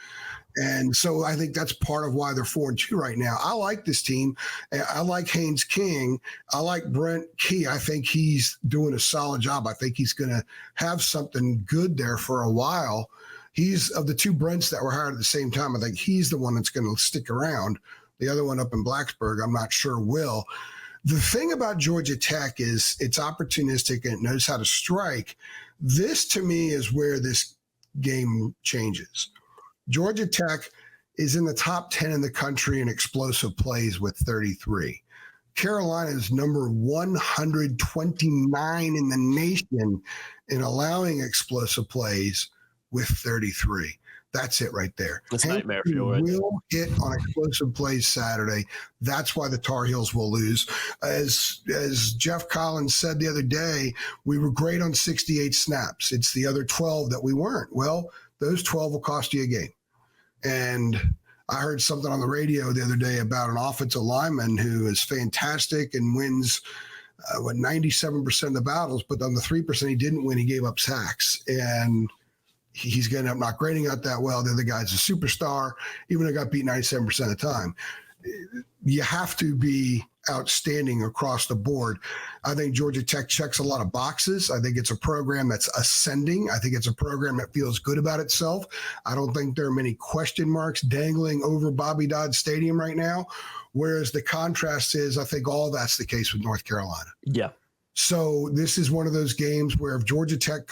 And so I think that's part of why they're 4-2 right now. I like this team. I like Haynes King. I like Brent Key. I think he's doing a solid job. I think he's going to have something good there for a while. He's of the 2 Brents that were hired at the same time. I think he's the one that's going to stick around. The other one up in Blacksburg, I'm not sure will. The thing about Georgia Tech is it's opportunistic and it knows how to strike. This, to me, is where this game changes. Georgia Tech is in the top 10 in the country in explosive plays with 33. Carolina is number 129 in the nation in allowing explosive plays with 33. That's it right there. That's a nightmare for you. Will hit on explosive plays Saturday. That's why the Tar Heels will lose. As Jeff Collins said the other day, we were great on 68 snaps. It's the other 12 that we weren't. Well, those 12 will cost you a game. And I heard something on the radio the other day about an offensive lineman who is fantastic and wins 97% of the battles, but on the 3% he didn't win, he gave up sacks. And he's going to end up not grading out that well. The other guy's a superstar, even though he got beat 97% of the time. You have to be outstanding across the board. I think Georgia Tech checks a lot of boxes. I think it's a program that's ascending. I think it's a program that feels good about itself. I don't think there are many question marks dangling over Bobby Dodd Stadium right now, whereas the contrast is I think all that's the case with North Carolina. Yeah. So this is one of those games where if Georgia Tech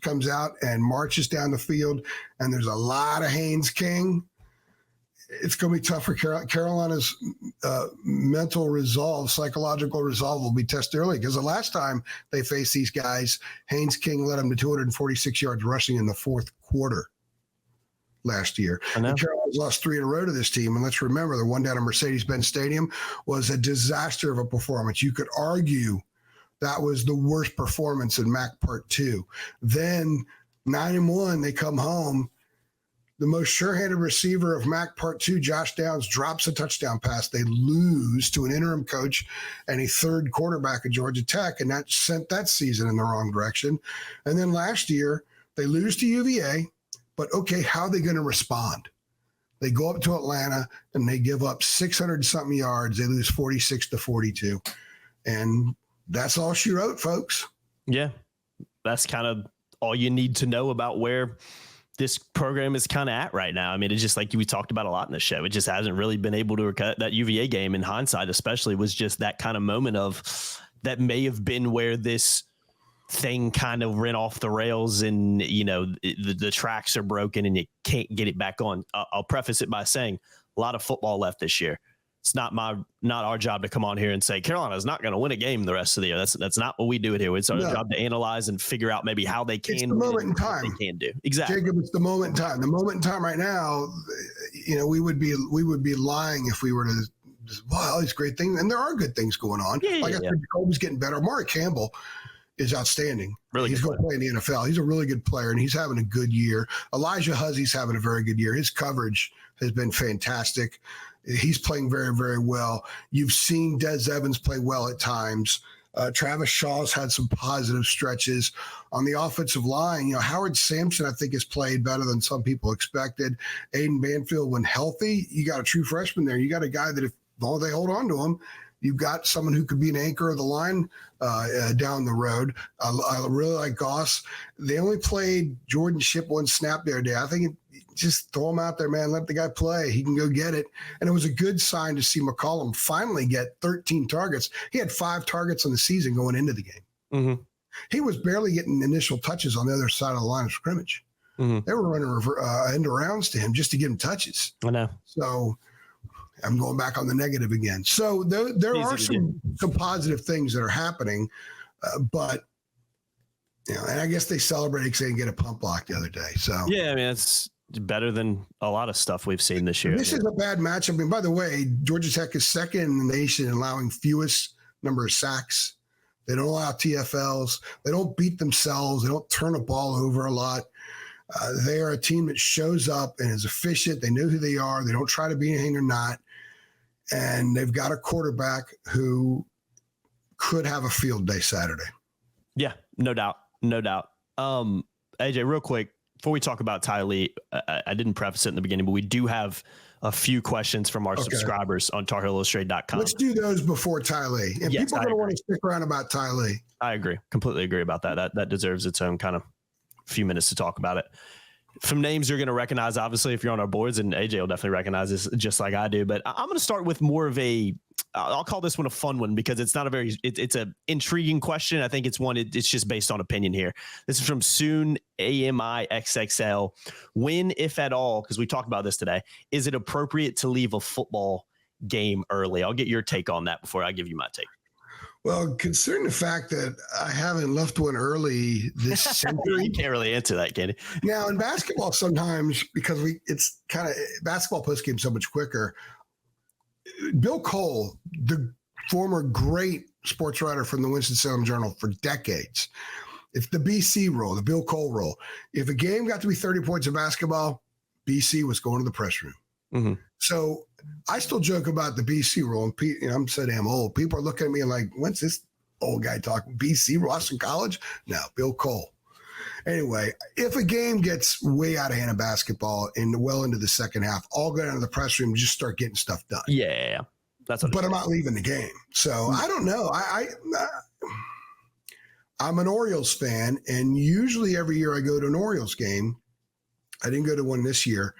comes out and marches down the field and there's a lot of Haynes King, it's going to be tough for Carolina's mental resolve, psychological resolve will be tested early because the last time they faced these guys, Haynes King led them to 246 yards rushing in the 4th quarter last year. And Carolina's lost 3 in a row to this team. And let's remember the one down at Mercedes-Benz Stadium was a disaster of a performance. You could argue that was the worst performance in MAC Part 2. Then 9-1, they come home. The most sure-handed receiver of MAC Part 2, Josh Downs, drops a touchdown pass. They lose to an interim coach and a third quarterback at Georgia Tech, and that sent that season in the wrong direction. And then last year, they lose to UVA, but okay, how are they going to respond? They go up to Atlanta, and they give up 600-something yards. They lose 46-42. And that's all she wrote, folks. Yeah, that's kind of all you need to know about where this program is kind of at right now. I mean, it's just like we talked about a lot in the show. It just hasn't really been able to cut that UVA game in hindsight, especially was just that kind of moment of that may have been where this thing kind of ran off the rails and, you know, the tracks are broken and you can't get it back on. I'll preface it by saying a lot of football left this year. It's not our job to come on here and say Carolina's not going to win a game the rest of the year. That's not what we do it here. It's our job to analyze and figure out maybe how they can. It's the moment in time. They can do exactly. Jacob, it's the moment in time. The moment in time right now. You know, we would be lying if we were to. Well, all these great things, and there are good things going on. I said, Jacoby's getting better. Mark Campbell is outstanding. Really, he's going to play in the NFL. He's a really good player, and he's having a good year. Elijah Huzzy's having a very good year. His coverage has been fantastic. He's playing very, very well. You've seen Des Evans play well at times. Travis Shaw's had some positive stretches. On the offensive line, you know, Howard Sampson, I think, has played better than some people expected. Aiden Banfield, when healthy, you got a true freshman there. You got a guy that if all they hold on to him, you've got someone who could be an anchor of the line down the road. I really like Goss. They only played Jordan Shipp one snap the other day. I think just throw him out there, man. Let the guy play. He can go get it. And it was a good sign to see McCollum finally get 13 targets. He had 5 targets on the season going into the game. Mm-hmm. He was barely getting initial touches on the other side of the line of scrimmage. Mm-hmm. They were running end arounds to him just to get him touches. I know. So I'm going back on the negative again. So there are some positive things that are happening, but you know, and I guess they celebrated because they didn't get a pump block the other day. So yeah, I mean it's better than a lot of stuff we've seen this year. This is a bad matchup. I mean, by the way, Georgia Tech is second in the nation in allowing fewest number of sacks. They don't allow TFLs. They don't beat themselves. They don't turn a ball over a lot. They are a team that shows up and is efficient. They know who they are. They don't try to be anything they're not. And they've got a quarterback who could have a field day Saturday. Yeah, no doubt. No doubt. AJ, real quick, before we talk about Ty Lee, I didn't preface it in the beginning, but we do have a few questions from our subscribers on TarHeelIllustrated.com. Let's do those before Ty Lee. And yes, people are going to want to stick around about Ty Lee. I agree. Completely agree about that. That deserves its own kind of few minutes to talk about it. Some names you're going to recognize, obviously, if you're on our boards, and AJ will definitely recognize this just like I do. But I'm going to start with more of I'll call this one a fun one because it's not a very, it's a intriguing question. I think it's one, it's just based on opinion here. This is from Soon AMIXXL. When, if at all, because we talked about this today, is it appropriate to leave a football game early? I'll get your take on that before I give you my take. Well, considering the fact that I haven't left one early this century. You can't really answer that, can you? Now, in basketball, sometimes, because it's kind of basketball postgame so much quicker. Bill Cole, the former great sports writer from the Winston-Salem Journal for decades, it's the BC rule, the Bill Cole rule. If a game got to be 30 points in basketball, BC was going to the press room. Mm-hmm. So I still joke about the BC rule, and I'm so damn old. People are looking at me like, when's this old guy talking? BC, Boston College? No, Bill Cole. Anyway, if a game gets way out of hand in basketball and well into the second half, I'll go down to the press room and just start getting stuff done. Yeah. But I'm not leaving the game. So I don't know. I'm an Orioles fan, and usually every year I go to an Orioles game. I didn't go to one this year.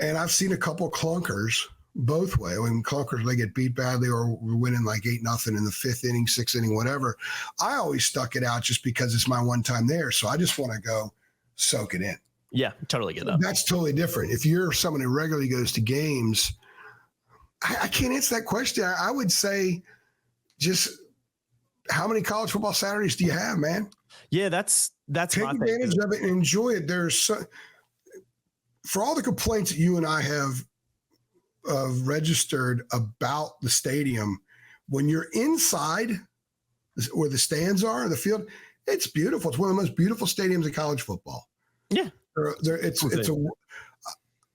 And I've seen a couple clunkers both way. When clunkers, they get beat badly or we're winning like 8-0 in the fifth inning, sixth inning, whatever. I always stuck it out just because it's my one time there. So I just want to go soak it in. Yeah, totally get that. That's totally different. If you're someone who regularly goes to games, I can't answer that question. I would say just how many college football Saturdays do you have, man? Yeah, that's take advantage of it and enjoy it. For all the complaints that you and I have registered about the stadium, when you're inside where the stands are, the field, it's beautiful. It's one of the most beautiful stadiums in college football. Yeah.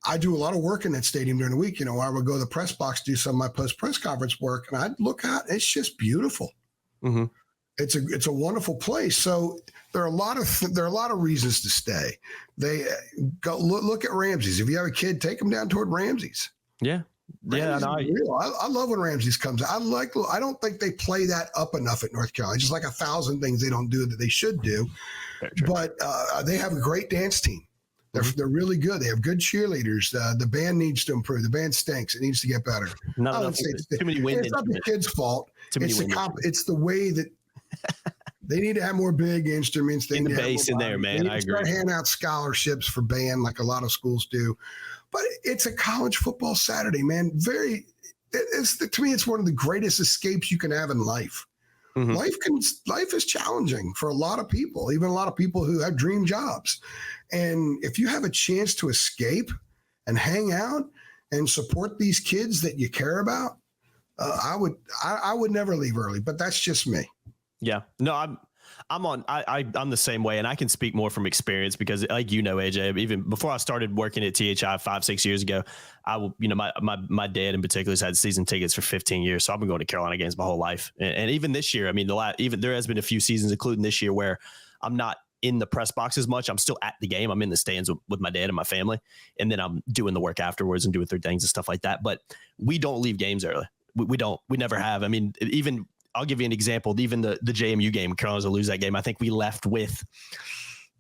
I do a lot of work in that stadium during the week. You know, I would go to the press box, do some of my post-press conference work, and I'd look out. It's just beautiful. Mm-hmm. It's a wonderful place. So there are a lot of reasons to stay. They go look at Ramsey's. If you have a kid, take them down toward Ramsey's. Yeah. Yeah. I love when Ramsey's comes. I don't think they play that up enough at North Carolina. Just like 1,000 things they don't do that they should do. But they have a great dance team. They're really good. They have good cheerleaders. The band needs to improve. The band stinks. It needs to get better. Too many wins. It's not the kids' fault. It's the way that they need to have more big instruments. They in the bass in there, man. I agree. Hand out scholarships for band like a lot of schools do. But it's a college football Saturday, man. To me, it's one of the greatest escapes you can have in life. Mm-hmm. Life is challenging for a lot of people, even a lot of people who have dream jobs. And if you have a chance to escape and hang out and support these kids that you care about, I would never leave early, but that's just me. Yeah, no, I'm the same way, and I can speak more from experience because, like AJ, even before I started working at THI 5-6 years ago, my dad in particular has had season tickets for 15 years, so I've been going to Carolina games my whole life, and even this year, I mean, there has been a few seasons, including this year, where I'm not in the press box as much. I'm still at the game. I'm in the stands with my dad and my family, and then I'm doing the work afterwards and doing their things and stuff like that. But we don't leave games early. We don't. We never have. I mean, even I'll give you an example. Even the JMU game, Carolina's will lose that game. I think we left with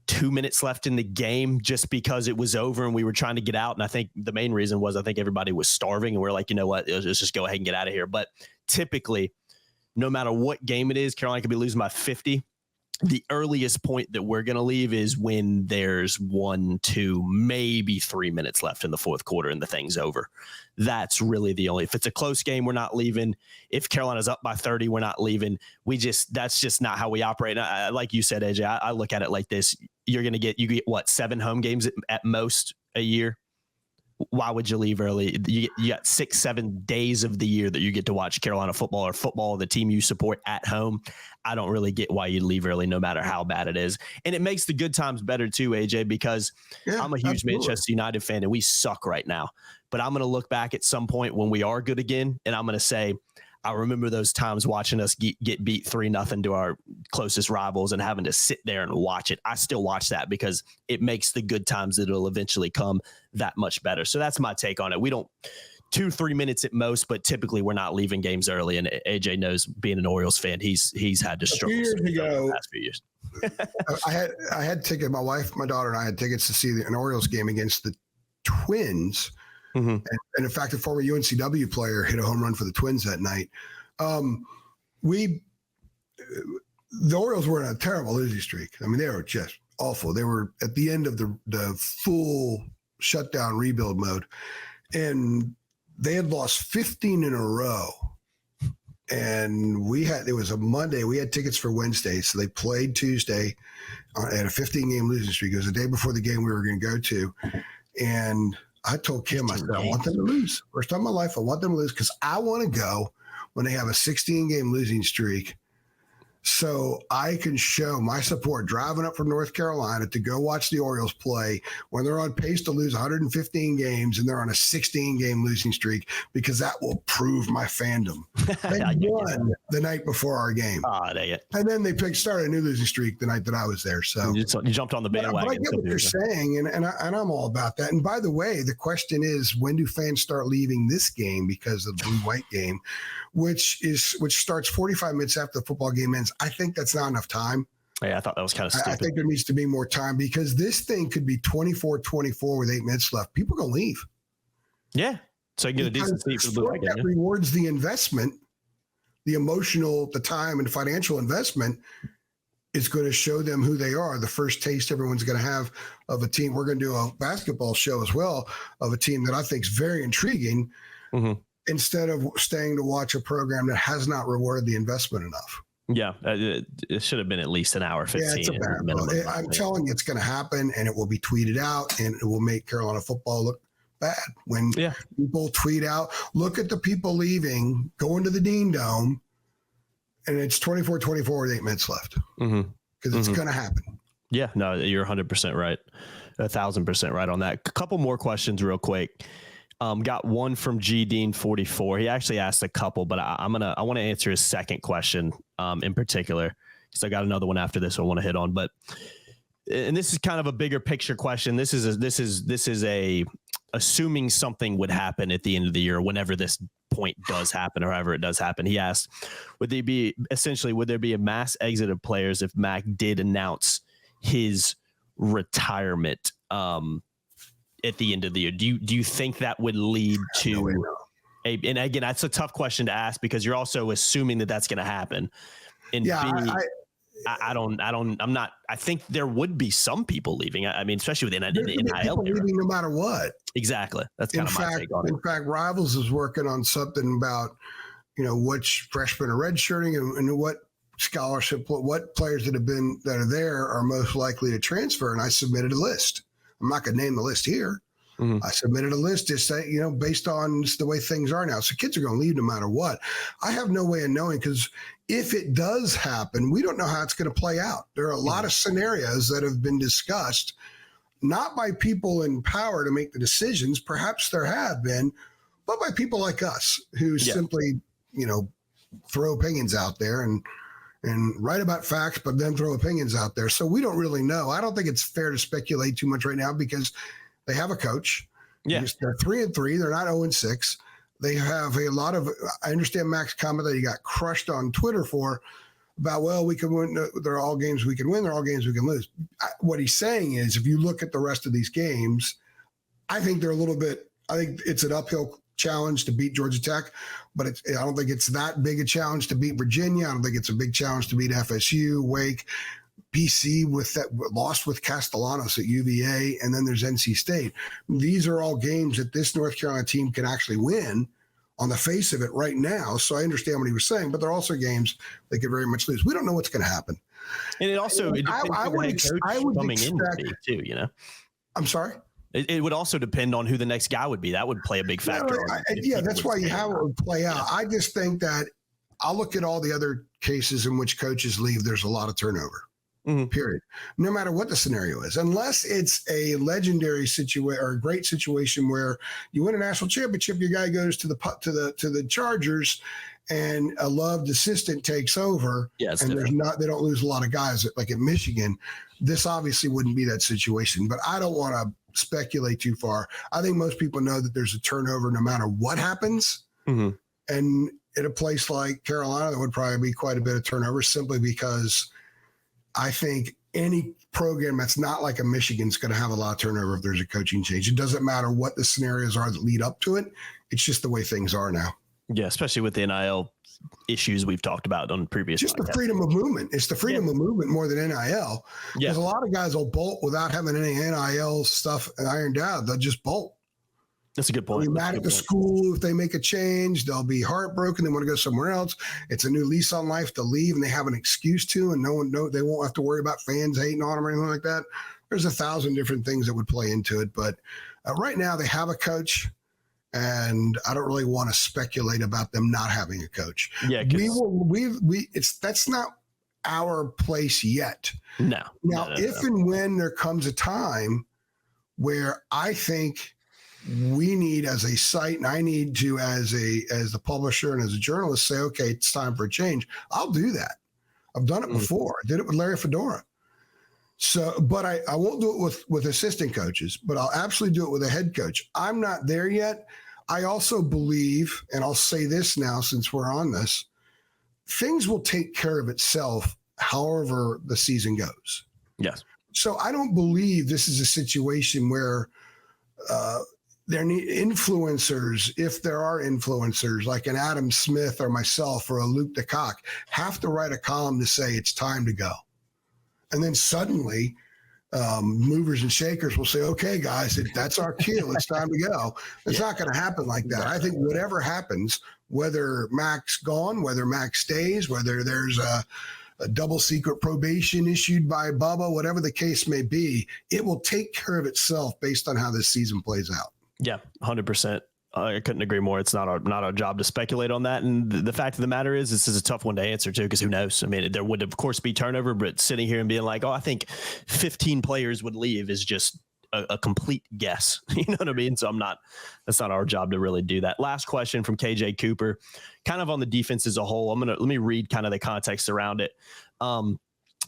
2 minutes left in the game just because it was over and we were trying to get out. And I think the main reason was I think everybody was starving and we're like, you know what, let's just go ahead and get out of here. But typically, no matter what game it is, Carolina could be losing by 50. The earliest point that we're going to leave is when there's 1, 2, maybe 3 minutes left in the fourth quarter and the thing's over. That's really the only, if it's a close game, we're not leaving. If Carolina's up by 30, we're not leaving. That's just not how we operate. And like you said, AJ, I look at it like this. You get what, 7 home games at most a year? why would you leave early? You got 6-7 days of the year that you get to watch Carolina football or football, the team you support at home. I don't really get why you leave early, no matter how bad it is. And it makes the good times better too, AJ, because I'm a huge Manchester United fan and we suck right now. But I'm going to look back at some point when we are good again, and I'm going to say, I remember those times watching us get beat 3-0 to our closest rivals and having to sit there and watch it. I still watch that because it makes the good times that it'll eventually come that much better. So that's my take on it. We don't 2-3 minutes at most, but typically we're not leaving games early. And AJ knows, being an Orioles fan, he's had to struggle the past few years. I had tickets. My wife, my daughter, and I had tickets to see an Orioles game against the Twins. Mm-hmm. And in fact, a former UNCW player hit a home run for the Twins that night. The Orioles were in a terrible losing streak. I mean, they were just awful. They were at the end of the full shutdown rebuild mode, and they had lost 15 in a row. And it was a Monday. We had tickets for Wednesday. So they played Tuesday at a 15-game losing streak. It was the day before the game we were going to go to. And I told Kim, I said, I want them to lose. First time in my life, I want them to lose because I want to go when they have a 16-game losing streak so I can show my support driving up from North Carolina to go watch the Orioles play when they're on pace to lose 115 games and they're on a 16-game losing streak, because that will prove my fandom. They won the night before our game. Dang it. And then they started a new losing streak the night that I was there. So you jumped on the bandwagon. But I get what you're saying, and I'm all about that. And by the way, the question is, when do fans start leaving this game because of the blue-white game, which starts 45 minutes after the football game ends? I think that's not enough time. Yeah, I thought that was kind of stupid. I think there needs to be more time, because this thing could be 24-24 with 8 minutes left. People are going to leave. Yeah. So you get a decent seat for the blue-white game. That rewards the investment, the emotional, the time and financial investment is going to show them who they are. The first taste everyone's going to have of a team. We're going to do a basketball show as well of a team that I think is very intriguing, instead of staying to watch a program that has not rewarded the investment enough. Yeah, it should have been at least an hour 15. Yeah, it's I'm telling you, it's going to happen, and it will be tweeted out, and it will make Carolina football look bad when people tweet out, look at the people leaving, going to the Dean Dome, and it's 24-24 with 8 minutes left, because it's going to happen. Yeah, no, you're 100% right, 1,000% right on that. A couple more questions real quick. Got one from G Dean 44. He actually asked a couple, but I want to answer his second question in particular, because I got another one after this I want to hit on. But and this is kind of a bigger picture question. This is a assuming something would happen at the end of the year, whenever this point does happen, or however it does happen. He asked, would there be a mass exit of players if Mac did announce his retirement at the end of the year? Do you think that would lead to and again, that's a tough question to ask, because you're also assuming that that's going to happen. And I think there would be some people leaving. I mean, especially with the NIL leaving no matter what. Exactly. That's kind of my take on it. In fact, Rivals is working on something about, which freshmen are redshirting and what scholarship, what players that are there are most likely to transfer. And I submitted a list. I'm not going to name the list here. I submitted a list to say, based on just the way things are now. So kids are going to leave no matter what. I have no way of knowing, because if it does happen, we don't know how it's going to play out. There are a lot of scenarios that have been discussed, not by people in power to make the decisions. Perhaps there have been, but by people like us who simply, throw opinions out there and write about facts, but then throw opinions out there. So we don't really know. I don't think it's fair to speculate too much right now, because they have a coach. Yeah. They're 3-3. They're not 0-6. They have a lot of, I understand Mac's comment that he got crushed on Twitter for about, we can win. They're all games we can win. They're all games we can lose. What he's saying is, if you look at the rest of these games, I think I think it's an uphill challenge to beat Georgia Tech, but I don't think it's that big a challenge to beat Virginia. I don't think it's a big challenge to beat FSU, Wake, BC lost with Castellanos at UVA, and then there's NC State. These are all games that this North Carolina team can actually win on the face of it right now. So I understand what he was saying, but they're also games they could very much lose. We don't know what's going to happen. And it also, I would expect too, I'm sorry? It would also depend on who the next guy would be. That would play a big factor. That's why how it would play out. I just think that I'll look at all the other cases in which coaches leave. There's a lot of turnover. Period. No matter what the scenario is, unless it's a legendary situation or a great situation where you win a national championship, your guy goes to the Chargers, and a loved assistant takes over, and they don't lose a lot of guys like at Michigan. This obviously wouldn't be that situation, but I don't want to speculate too far. I think most people know that there's a turnover no matter what happens, and in a place like Carolina, there would probably be quite a bit of turnover simply because I think any program that's not like a Michigan's going to have a lot of turnover if there's a coaching change. It doesn't matter what the scenarios are that lead up to it. It's just the way things are now. Yeah, especially with the NIL issues we've talked about on previous Just podcasts. The freedom of movement. It's the freedom of movement more than NIL. Because a lot of guys will bolt without having any NIL stuff ironed out. They'll just bolt. That's a good point. They'll be mad at the school if they make a change. They'll be heartbroken. They want to go somewhere else. It's a new lease on life to leave, and they have an excuse to, and they won't have to worry about fans hating on them or anything like that. There's 1,000 different things that would play into it. But right now they have a coach, and I don't really want to speculate about them not having a coach. Yeah, that's not our place yet. No. Now, and when there comes a time where I think we need as a site, and I need to as the publisher and as a journalist say, okay, it's time for a change. I'll do that. I've done it before. I did it with Larry Fedora. So, but I won't do it with assistant coaches, but I'll absolutely do it with a head coach. I'm not there yet. I also believe, and I'll say this now since we're on this, things will take care of itself however the season goes. Yes. So I don't believe this is a situation where there need influencers, if there are influencers like an Adam Smith or myself or a Luke DeCock, have to write a column to say it's time to go. And then suddenly movers and shakers will say, okay, guys, that's our cue. It's time to go. It's not going to happen like that. I think whatever happens, whether Mac's gone, whether Mac stays, whether there's a double secret probation issued by Bubba, whatever the case may be, it will take care of itself based on how this season plays out. Yeah, 100%. I couldn't agree more. It's not our job to speculate on that. And the fact of the matter is, this is a tough one to answer too, because who knows? I mean, there would of course be turnover, but sitting here and being like, oh, I think 15 players would leave is just a complete guess. You know what I mean? So that's not our job to really do that. Last question from KJ Cooper, kind of on the defense as a whole. Let me read kind of the context around it.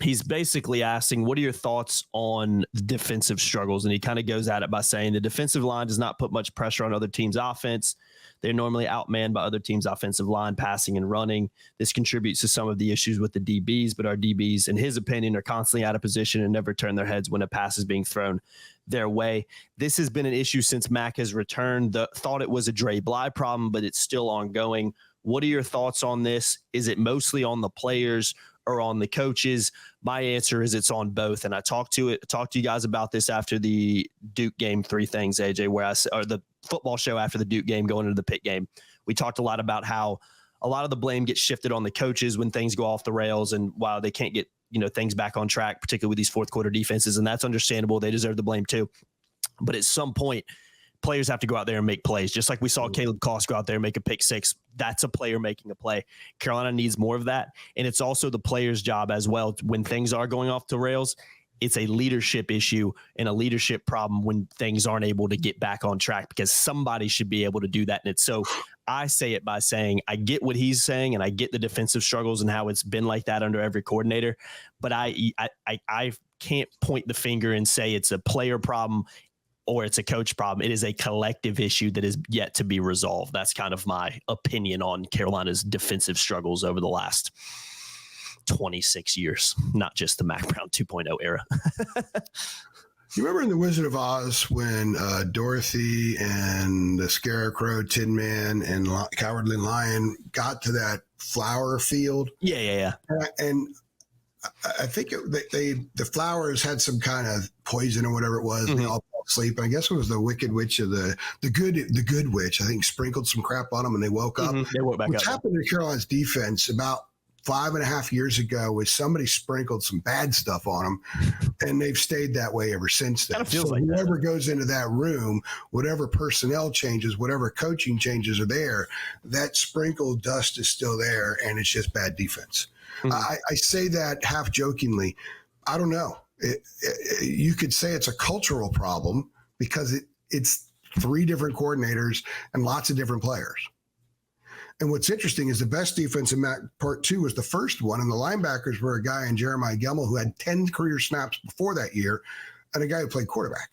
He's basically asking, what are your thoughts on the defensive struggles? And he kind of goes at it by saying the defensive line does not put much pressure on other teams' offense. They're normally outmanned by other teams' offensive line, passing and running. This contributes to some of the issues with the DBs, but our DBs, in his opinion, are constantly out of position and never turn their heads when a pass is being thrown their way. This has been an issue since Mac has returned. Thought it was a Dre Bly problem, but it's still ongoing. What are your thoughts on this? Is it mostly on the players or on the coaches? My answer is it's on both. And I talked to you guys about this after the Duke game, 3 things, AJ, or the football show after the Duke game going into the Pitt game. We talked a lot about how a lot of the blame gets shifted on the coaches when things go off the rails and while they can't get, things back on track, particularly with these fourth quarter defenses. And that's understandable. They deserve the blame too. But at some point, players have to go out there and make plays. Just like we saw Caleb Koss go out there and make a pick 6. That's a player making a play. Carolina needs more of that. And it's also the player's job as well. When things are going off the rails, it's a leadership issue and a leadership problem when things aren't able to get back on track, because somebody should be able to do that. And it's so I say it by saying, I get what he's saying and I get the defensive struggles and how it's been like that under every coordinator, but I can't point the finger and say it's a player problem or it's a coach problem. It is a collective issue that is yet to be resolved. That's kind of my opinion on Carolina's defensive struggles over the last 26 years, not just the Mac Brown 2.0 era. You remember in The Wizard of Oz when Dorothy and the Scarecrow, Tin Man, and Cowardly Lion got to that flower field? Yeah. And I think the flowers had some kind of poison or whatever it was. Mm-hmm. They all fell asleep. And I guess it was the Wicked Witch of the good witch. I think sprinkled some crap on them and they woke up. Mm-hmm. They woke back Which up. happened to Carolina's defense about 5.5 years ago is somebody sprinkled some bad stuff on them, and they've stayed that way ever since then. Kind of feels so like whoever that. goes into that room, whatever personnel changes, whatever coaching changes are there, that sprinkled dust is still there, and it's just bad defense. I say that half jokingly. I don't know. You could say it's a cultural problem because it's 3 different coordinators and lots of different players. And what's interesting is the best defense in part 2 was the first one, and the linebackers were a guy in Jeremiah Gemmel who had 10 career snaps before that year, and a guy who played quarterback.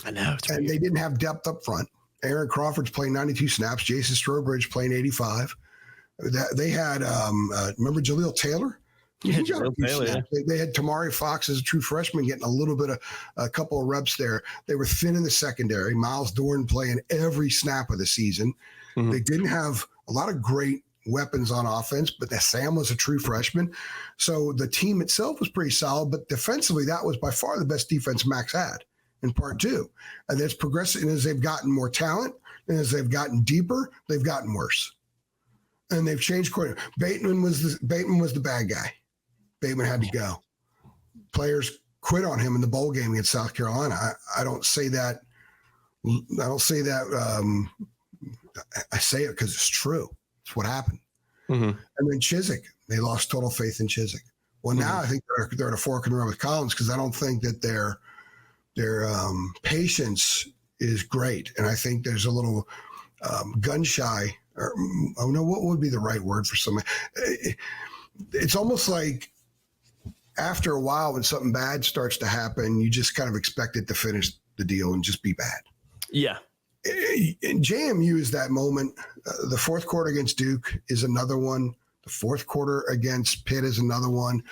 I know. And they didn't have depth up front. Aaron Crawford's playing 92 snaps. Jason Strobridge playing 85. They had, remember Jaleel Taylor? Yeah, Jaleel Taylor. Yeah. They had Tamari Fox as a true freshman getting a little bit of a couple of reps there. They were thin in the secondary. Miles Dorn playing every snap of the season. They didn't have a lot of great weapons on offense, but Sam was a true freshman. So the team itself was pretty solid, but defensively, that was by far the best defense Max had in part 2. And it's progressing as they've gotten more talent and as they've gotten deeper, they've gotten worse. And they've changed coordinator. Bateman was the bad guy. Bateman had to go. Players quit on him in the bowl game against South Carolina. I don't say that. I say it because it's true. It's what happened. And then Chizik, they lost total faith in Chizik. Well, now I think they're at a fork in the road with Collins because I don't think that their patience is great, and I think there's a little gun shy. Or what would be the right word for somebody? It's almost like after a while, when something bad starts to happen, you just kind of expect it to finish the deal and just be bad. Yeah. And JMU is that moment. The fourth quarter against Duke is another one. The fourth quarter against Pitt is another one.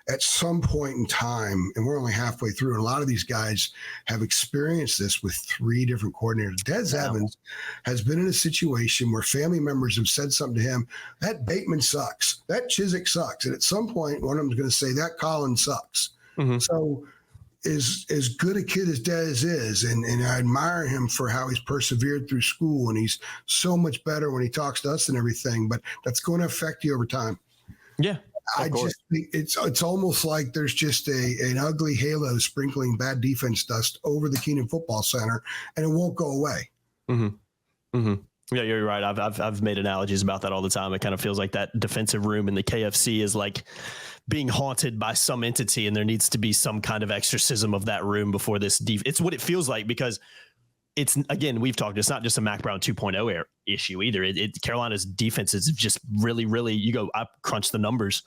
At some point in time, and we're only halfway through, and a lot of these guys have experienced this with 3 different coordinators. Des Evans has been in a situation where family members have said something to him, that Bateman sucks, that Chizik sucks. And at some point, one of them is going to say, that Collins sucks. So as good a kid as Des is, and I admire him for how he's persevered through school, and he's so much better when he talks to us and everything, but that's going to affect you over time. Yeah. I just think it's almost like there's just an ugly halo sprinkling bad defense dust over the Keenan Football Center, and it won't go away. Yeah, you're right. I've made analogies about that all the time. It kind of feels like that defensive room in the KFC is like being haunted by some entity, and there needs to be some kind of exorcism of that room before this. It's what it feels like, because it's, again, we've talked, it's not just a Mac Brown 2.0 issue either. Carolina's defense is just really, really, I crunched the numbers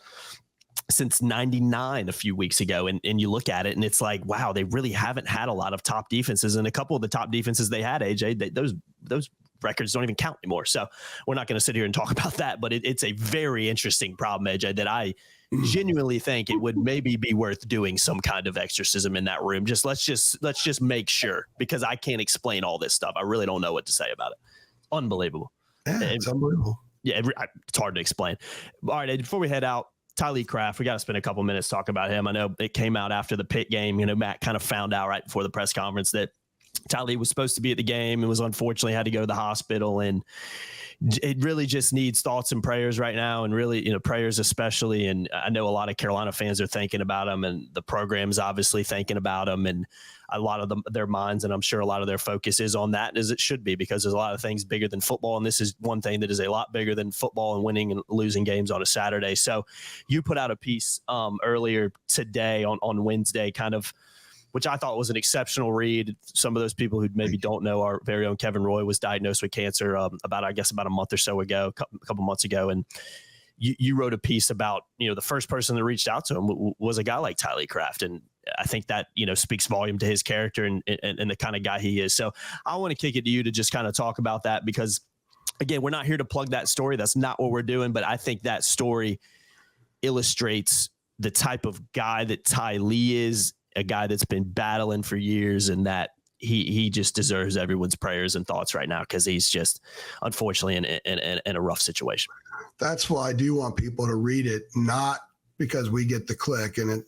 since 99 a few weeks ago. And you look at it and it's like, wow, they really haven't had a lot of top defenses. And a couple of the top defenses they had, AJ, those records don't even count anymore. So we're not going to sit here and talk about that, but it's a very interesting problem, AJ, that I genuinely think it would maybe be worth doing some kind of exorcism in that room. Let's just make sure, because I can't explain all this stuff. I really don't know what to say about it. Unbelievable. Yeah, it's unbelievable. Yeah, it's hard to explain. All right, before we head out, Tylee Kraft, we got to spend a couple minutes talking about him. I know it came out after the Pitt game. Matt kind of found out right before the press conference that Tylee was supposed to be at the game and was unfortunately had to go to the hospital, and it really just needs thoughts and prayers right now, and really, prayers especially. And I know a lot of Carolina fans are thinking about him, and the program's obviously thinking about him, and a lot of their minds, and I'm sure a lot of their focus is on that, as it should be, because there's a lot of things bigger than football, and this is one thing that is a lot bigger than football and winning and losing games on a Saturday. So you put out a piece earlier today on Wednesday, kind of, which I thought was an exceptional read. Some of those people who maybe don't know, our very own Kevin Roy was diagnosed with cancer about a month or so ago, a couple months ago. And you wrote a piece about, the first person that reached out to him was a guy like Tylee Kraft. And I think that, speaks volume to his character and the kind of guy he is. So I want to kick it to you to just kind of talk about that, because again, we're not here to plug that story. That's not what we're doing. But I think that story illustrates the type of guy that Tylee is, a guy that's been battling for years, and that he just deserves everyone's prayers and thoughts right now, because he's just unfortunately in a rough situation. That's why I do want people to read it, not because we get the click. And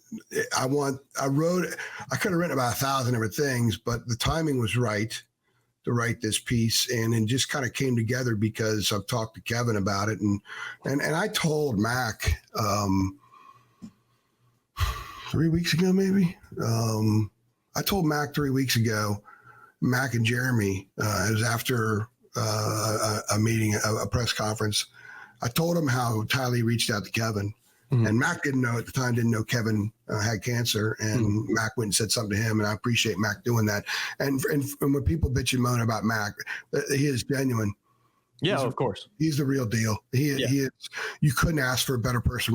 I could have written about 1,000 different things, but the timing was right to write this piece, and it just kind of came together because I've talked to Kevin about it, and I told Mac 3 weeks ago, maybe. I told Mac 3 weeks ago, Mac and Jeremy, it was after a meeting, a press conference. I told him how Tylee reached out to Kevin. And Mac didn't know Kevin had cancer, and Mac went and said something to him, and I appreciate Mac doing that. And when people bitch and moan about Mac, he is genuine. Yeah, of course. He's the real deal. He is. You couldn't ask for a better person.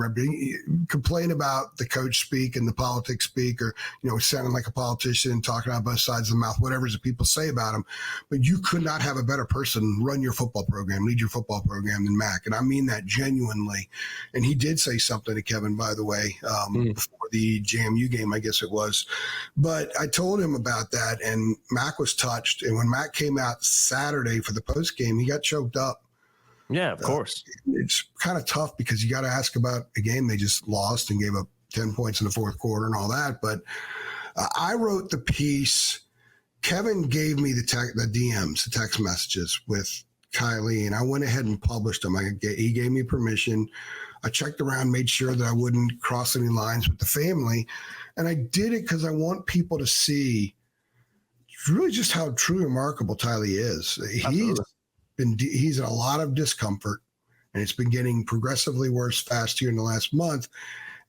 Complain about the coach speak and the politics speak, or sounding like a politician and talking out both sides of the mouth, whatever the people say about him. But you could not have a better person run your football program, lead your football program than Mac, and I mean that genuinely. And he did say something to Kevin, by the way, before the JMU game, I guess it was. But I told him about that, and Mac was touched. And when Mac came out Saturday for the post game, he got choked up. Yeah, of course. It's kind of tough because you got to ask about a game they just lost and gave up 10 points in the fourth quarter and all that. But I wrote the piece. Kevin gave me the DMs, the text messages with Tylee, and I went ahead and published them. He gave me permission. I checked around, made sure that I wouldn't cross any lines with the family. And I did it because I want people to see really just how truly remarkable Tylee is. He's in a lot of discomfort, and it's been getting progressively worse fast here in the last month.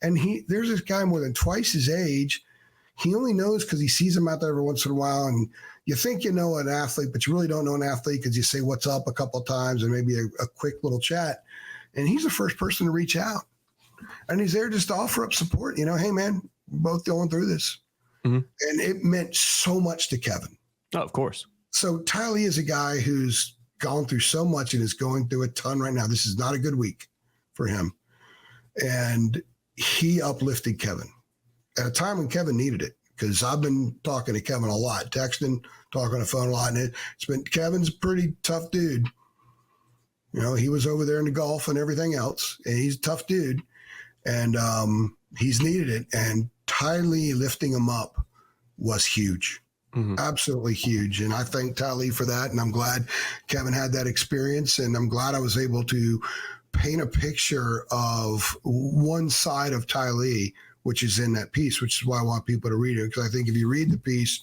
And there's this guy more than twice his age. He only knows because he sees him out there every once in a while. And you think you know an athlete, but you really don't know an athlete because you say what's up a couple of times and maybe a quick little chat. And he's the first person to reach out. And he's there just to offer up support. Hey, man, we're both going through this. And it meant so much to Kevin. Oh, of course. So Tylee is a guy who's gone through so much and is going through a ton right now. This is not a good week for him. And he uplifted Kevin at a time when Kevin needed it, because I've been talking to Kevin a lot, texting, talking on the phone a lot. And Kevin's a pretty tough dude. He was over there in the golf and everything else, and he's a tough dude. And he's needed it. And Tylee lifting him up was huge. Absolutely huge. And I thank Tylee for that. And I'm glad Kevin had that experience. And I'm glad I was able to paint a picture of one side of Tylee, which is in that piece, which is why I want people to read it. Because I think if you read the piece,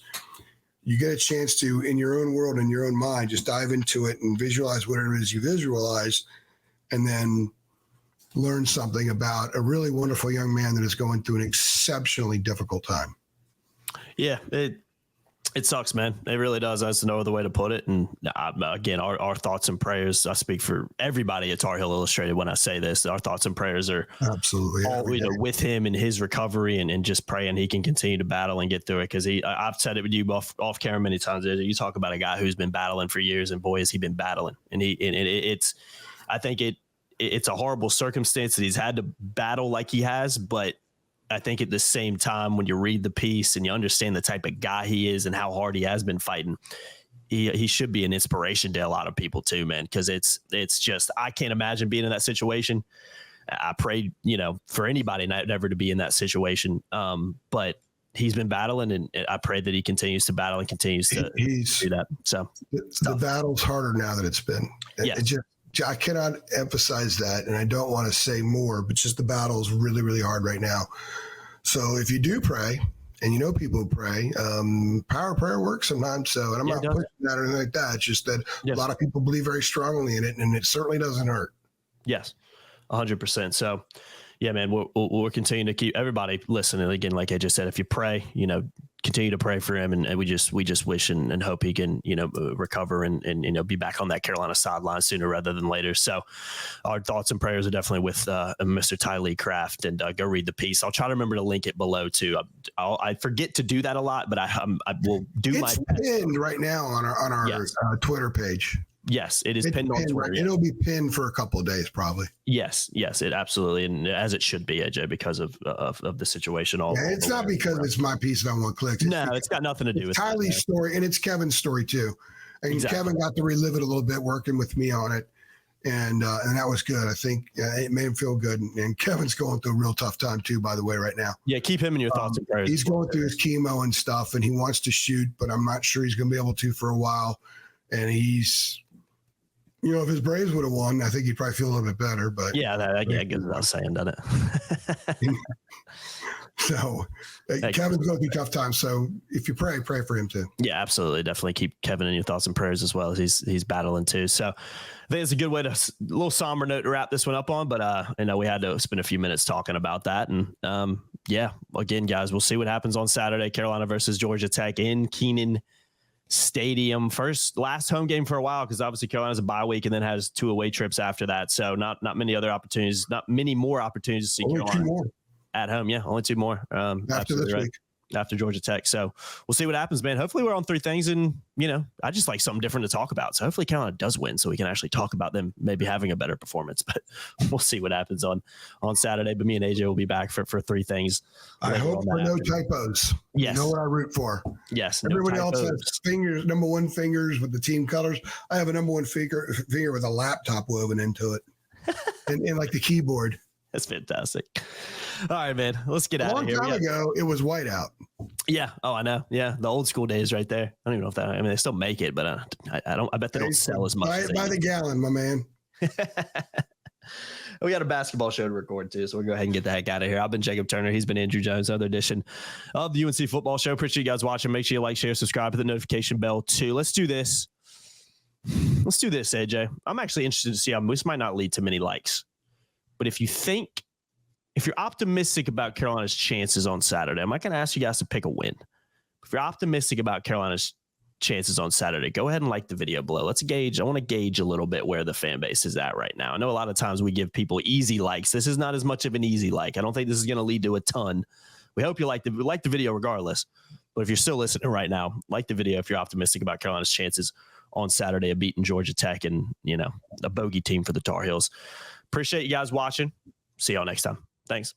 you get a chance to, in your own world, in your own mind, just dive into it and visualize whatever it is you visualize, and then learn something about a really wonderful young man that is going through an exceptionally difficult time. Yeah, it sucks, man. It really does. That's no other way to put it. And again, our thoughts and prayers, I speak for everybody at Tar Heel Illustrated when I say this, our thoughts and prayers are absolutely all, with him and his recovery, and just praying he can continue to battle and get through it. Cause I've said it with you off camera many times. You talk about a guy who's been battling for years, and boy, has he been battling. And I think it's a horrible circumstance that he's had to battle like he has, but I think at the same time, when you read the piece and you understand the type of guy he is and how hard he has been fighting, he should be an inspiration to a lot of people too, man. Because it's just, I can't imagine being in that situation. I pray, for anybody never to be in that situation. But he's been battling, and I pray that he continues to battle and continues to do that. So the battle's harder now than it's been. I cannot emphasize that, and I don't want to say more, but just the battle is really, really hard right now. So if you do pray, and people who pray, power of prayer works sometimes. So, and I'm not pushing that or anything like that. It's just that a lot of people believe very strongly in it, and it certainly doesn't hurt. Yes, 100%. So, yeah, man, we'll continue to keep everybody listening. Again, like I just said, if you pray, continue to pray for him, and we just wish and hope he can, recover and be back on that Carolina sideline sooner rather than later. So our thoughts and prayers are definitely with Mr. Tylee Craft, and go read the piece. I'll try to remember to link it below too. I forget to do that a lot, but I will do my best. It's pinned right now on our Twitter page. Yes, it is pinned on Twitter. Right? It'll be pinned for a couple of days, probably. Yes, it absolutely, and as it should be, AJ, because of the situation. It's not because it's my piece that I want clicks. It's got nothing to do with Tylee's story, and it's Kevin's story too. And exactly. Kevin got to relive it a little bit, working with me on it, and that was good. I think it made him feel good. And Kevin's going through a real tough time too, by the way, right now. Yeah, keep him in your thoughts and prayers. He's going through his chemo and stuff, and he wants to shoot, but I'm not sure he's going to be able to for a while. and he's, if his Braves would have won, I think he'd probably feel a little bit better. But yeah, that goes without saying, doesn't it? So Kevin's going to be tough times. So if you pray for him too. Yeah, absolutely. Definitely keep Kevin in your thoughts and prayers as well, as he's battling too. So I think it's a good way to, a little somber note to wrap this one up on, but I know we had to spend a few minutes talking about that. And yeah, again, guys, we'll see what happens on Saturday. Carolina versus Georgia Tech in Kenan Stadium. Last home game for a while, because obviously Carolina's a bye week and then has 2 away trips after that. So not many other opportunities, not many more opportunities to see only Carolina 2 more at home. Yeah, only 2 more. after this week. After Georgia Tech. So we'll see what happens, man. Hopefully we're on 3 things, and, I just like something different to talk about. So hopefully Carolina does win so we can actually talk about them maybe having a better performance, but we'll see what happens on Saturday. But me and AJ will be back for 3 things. I hope for no typos. Yes. You know what I root for. Yes. Everybody else has fingers, number 1 fingers with the team colors. I have a number 1 finger with a laptop woven into it and like the keyboard. That's fantastic. All right, man. Let's get out of here. A long time ago, it was white out. Yeah. Oh, I know. Yeah. The old school days right there. I don't even know if they still make it, but I bet they don't sell as much. By the gallon, my man. We got a basketball show to record too, so we'll go ahead and get the heck out of here. I've been Jacob Turner. He's been Andrew Jones. Another edition of the UNC Football Show. Appreciate you guys watching. Make sure you like, share, subscribe, hit the notification bell too. Let's do this. AJ. I'm actually interested to see how this might not lead to many likes. But if you're optimistic about Carolina's chances on Saturday, I'm not going to ask you guys to pick a win. If you're optimistic about Carolina's chances on Saturday, go ahead and like the video below. I want to gauge a little bit where the fan base is at right now. I know a lot of times we give people easy likes. This is not as much of an easy like. I don't think this is going to lead to a ton. We hope you like the video regardless. But if you're still listening right now, like the video if you're optimistic about Carolina's chances on Saturday of beating Georgia Tech and, a bogey team for the Tar Heels. Appreciate you guys watching. See y'all next time. Thanks.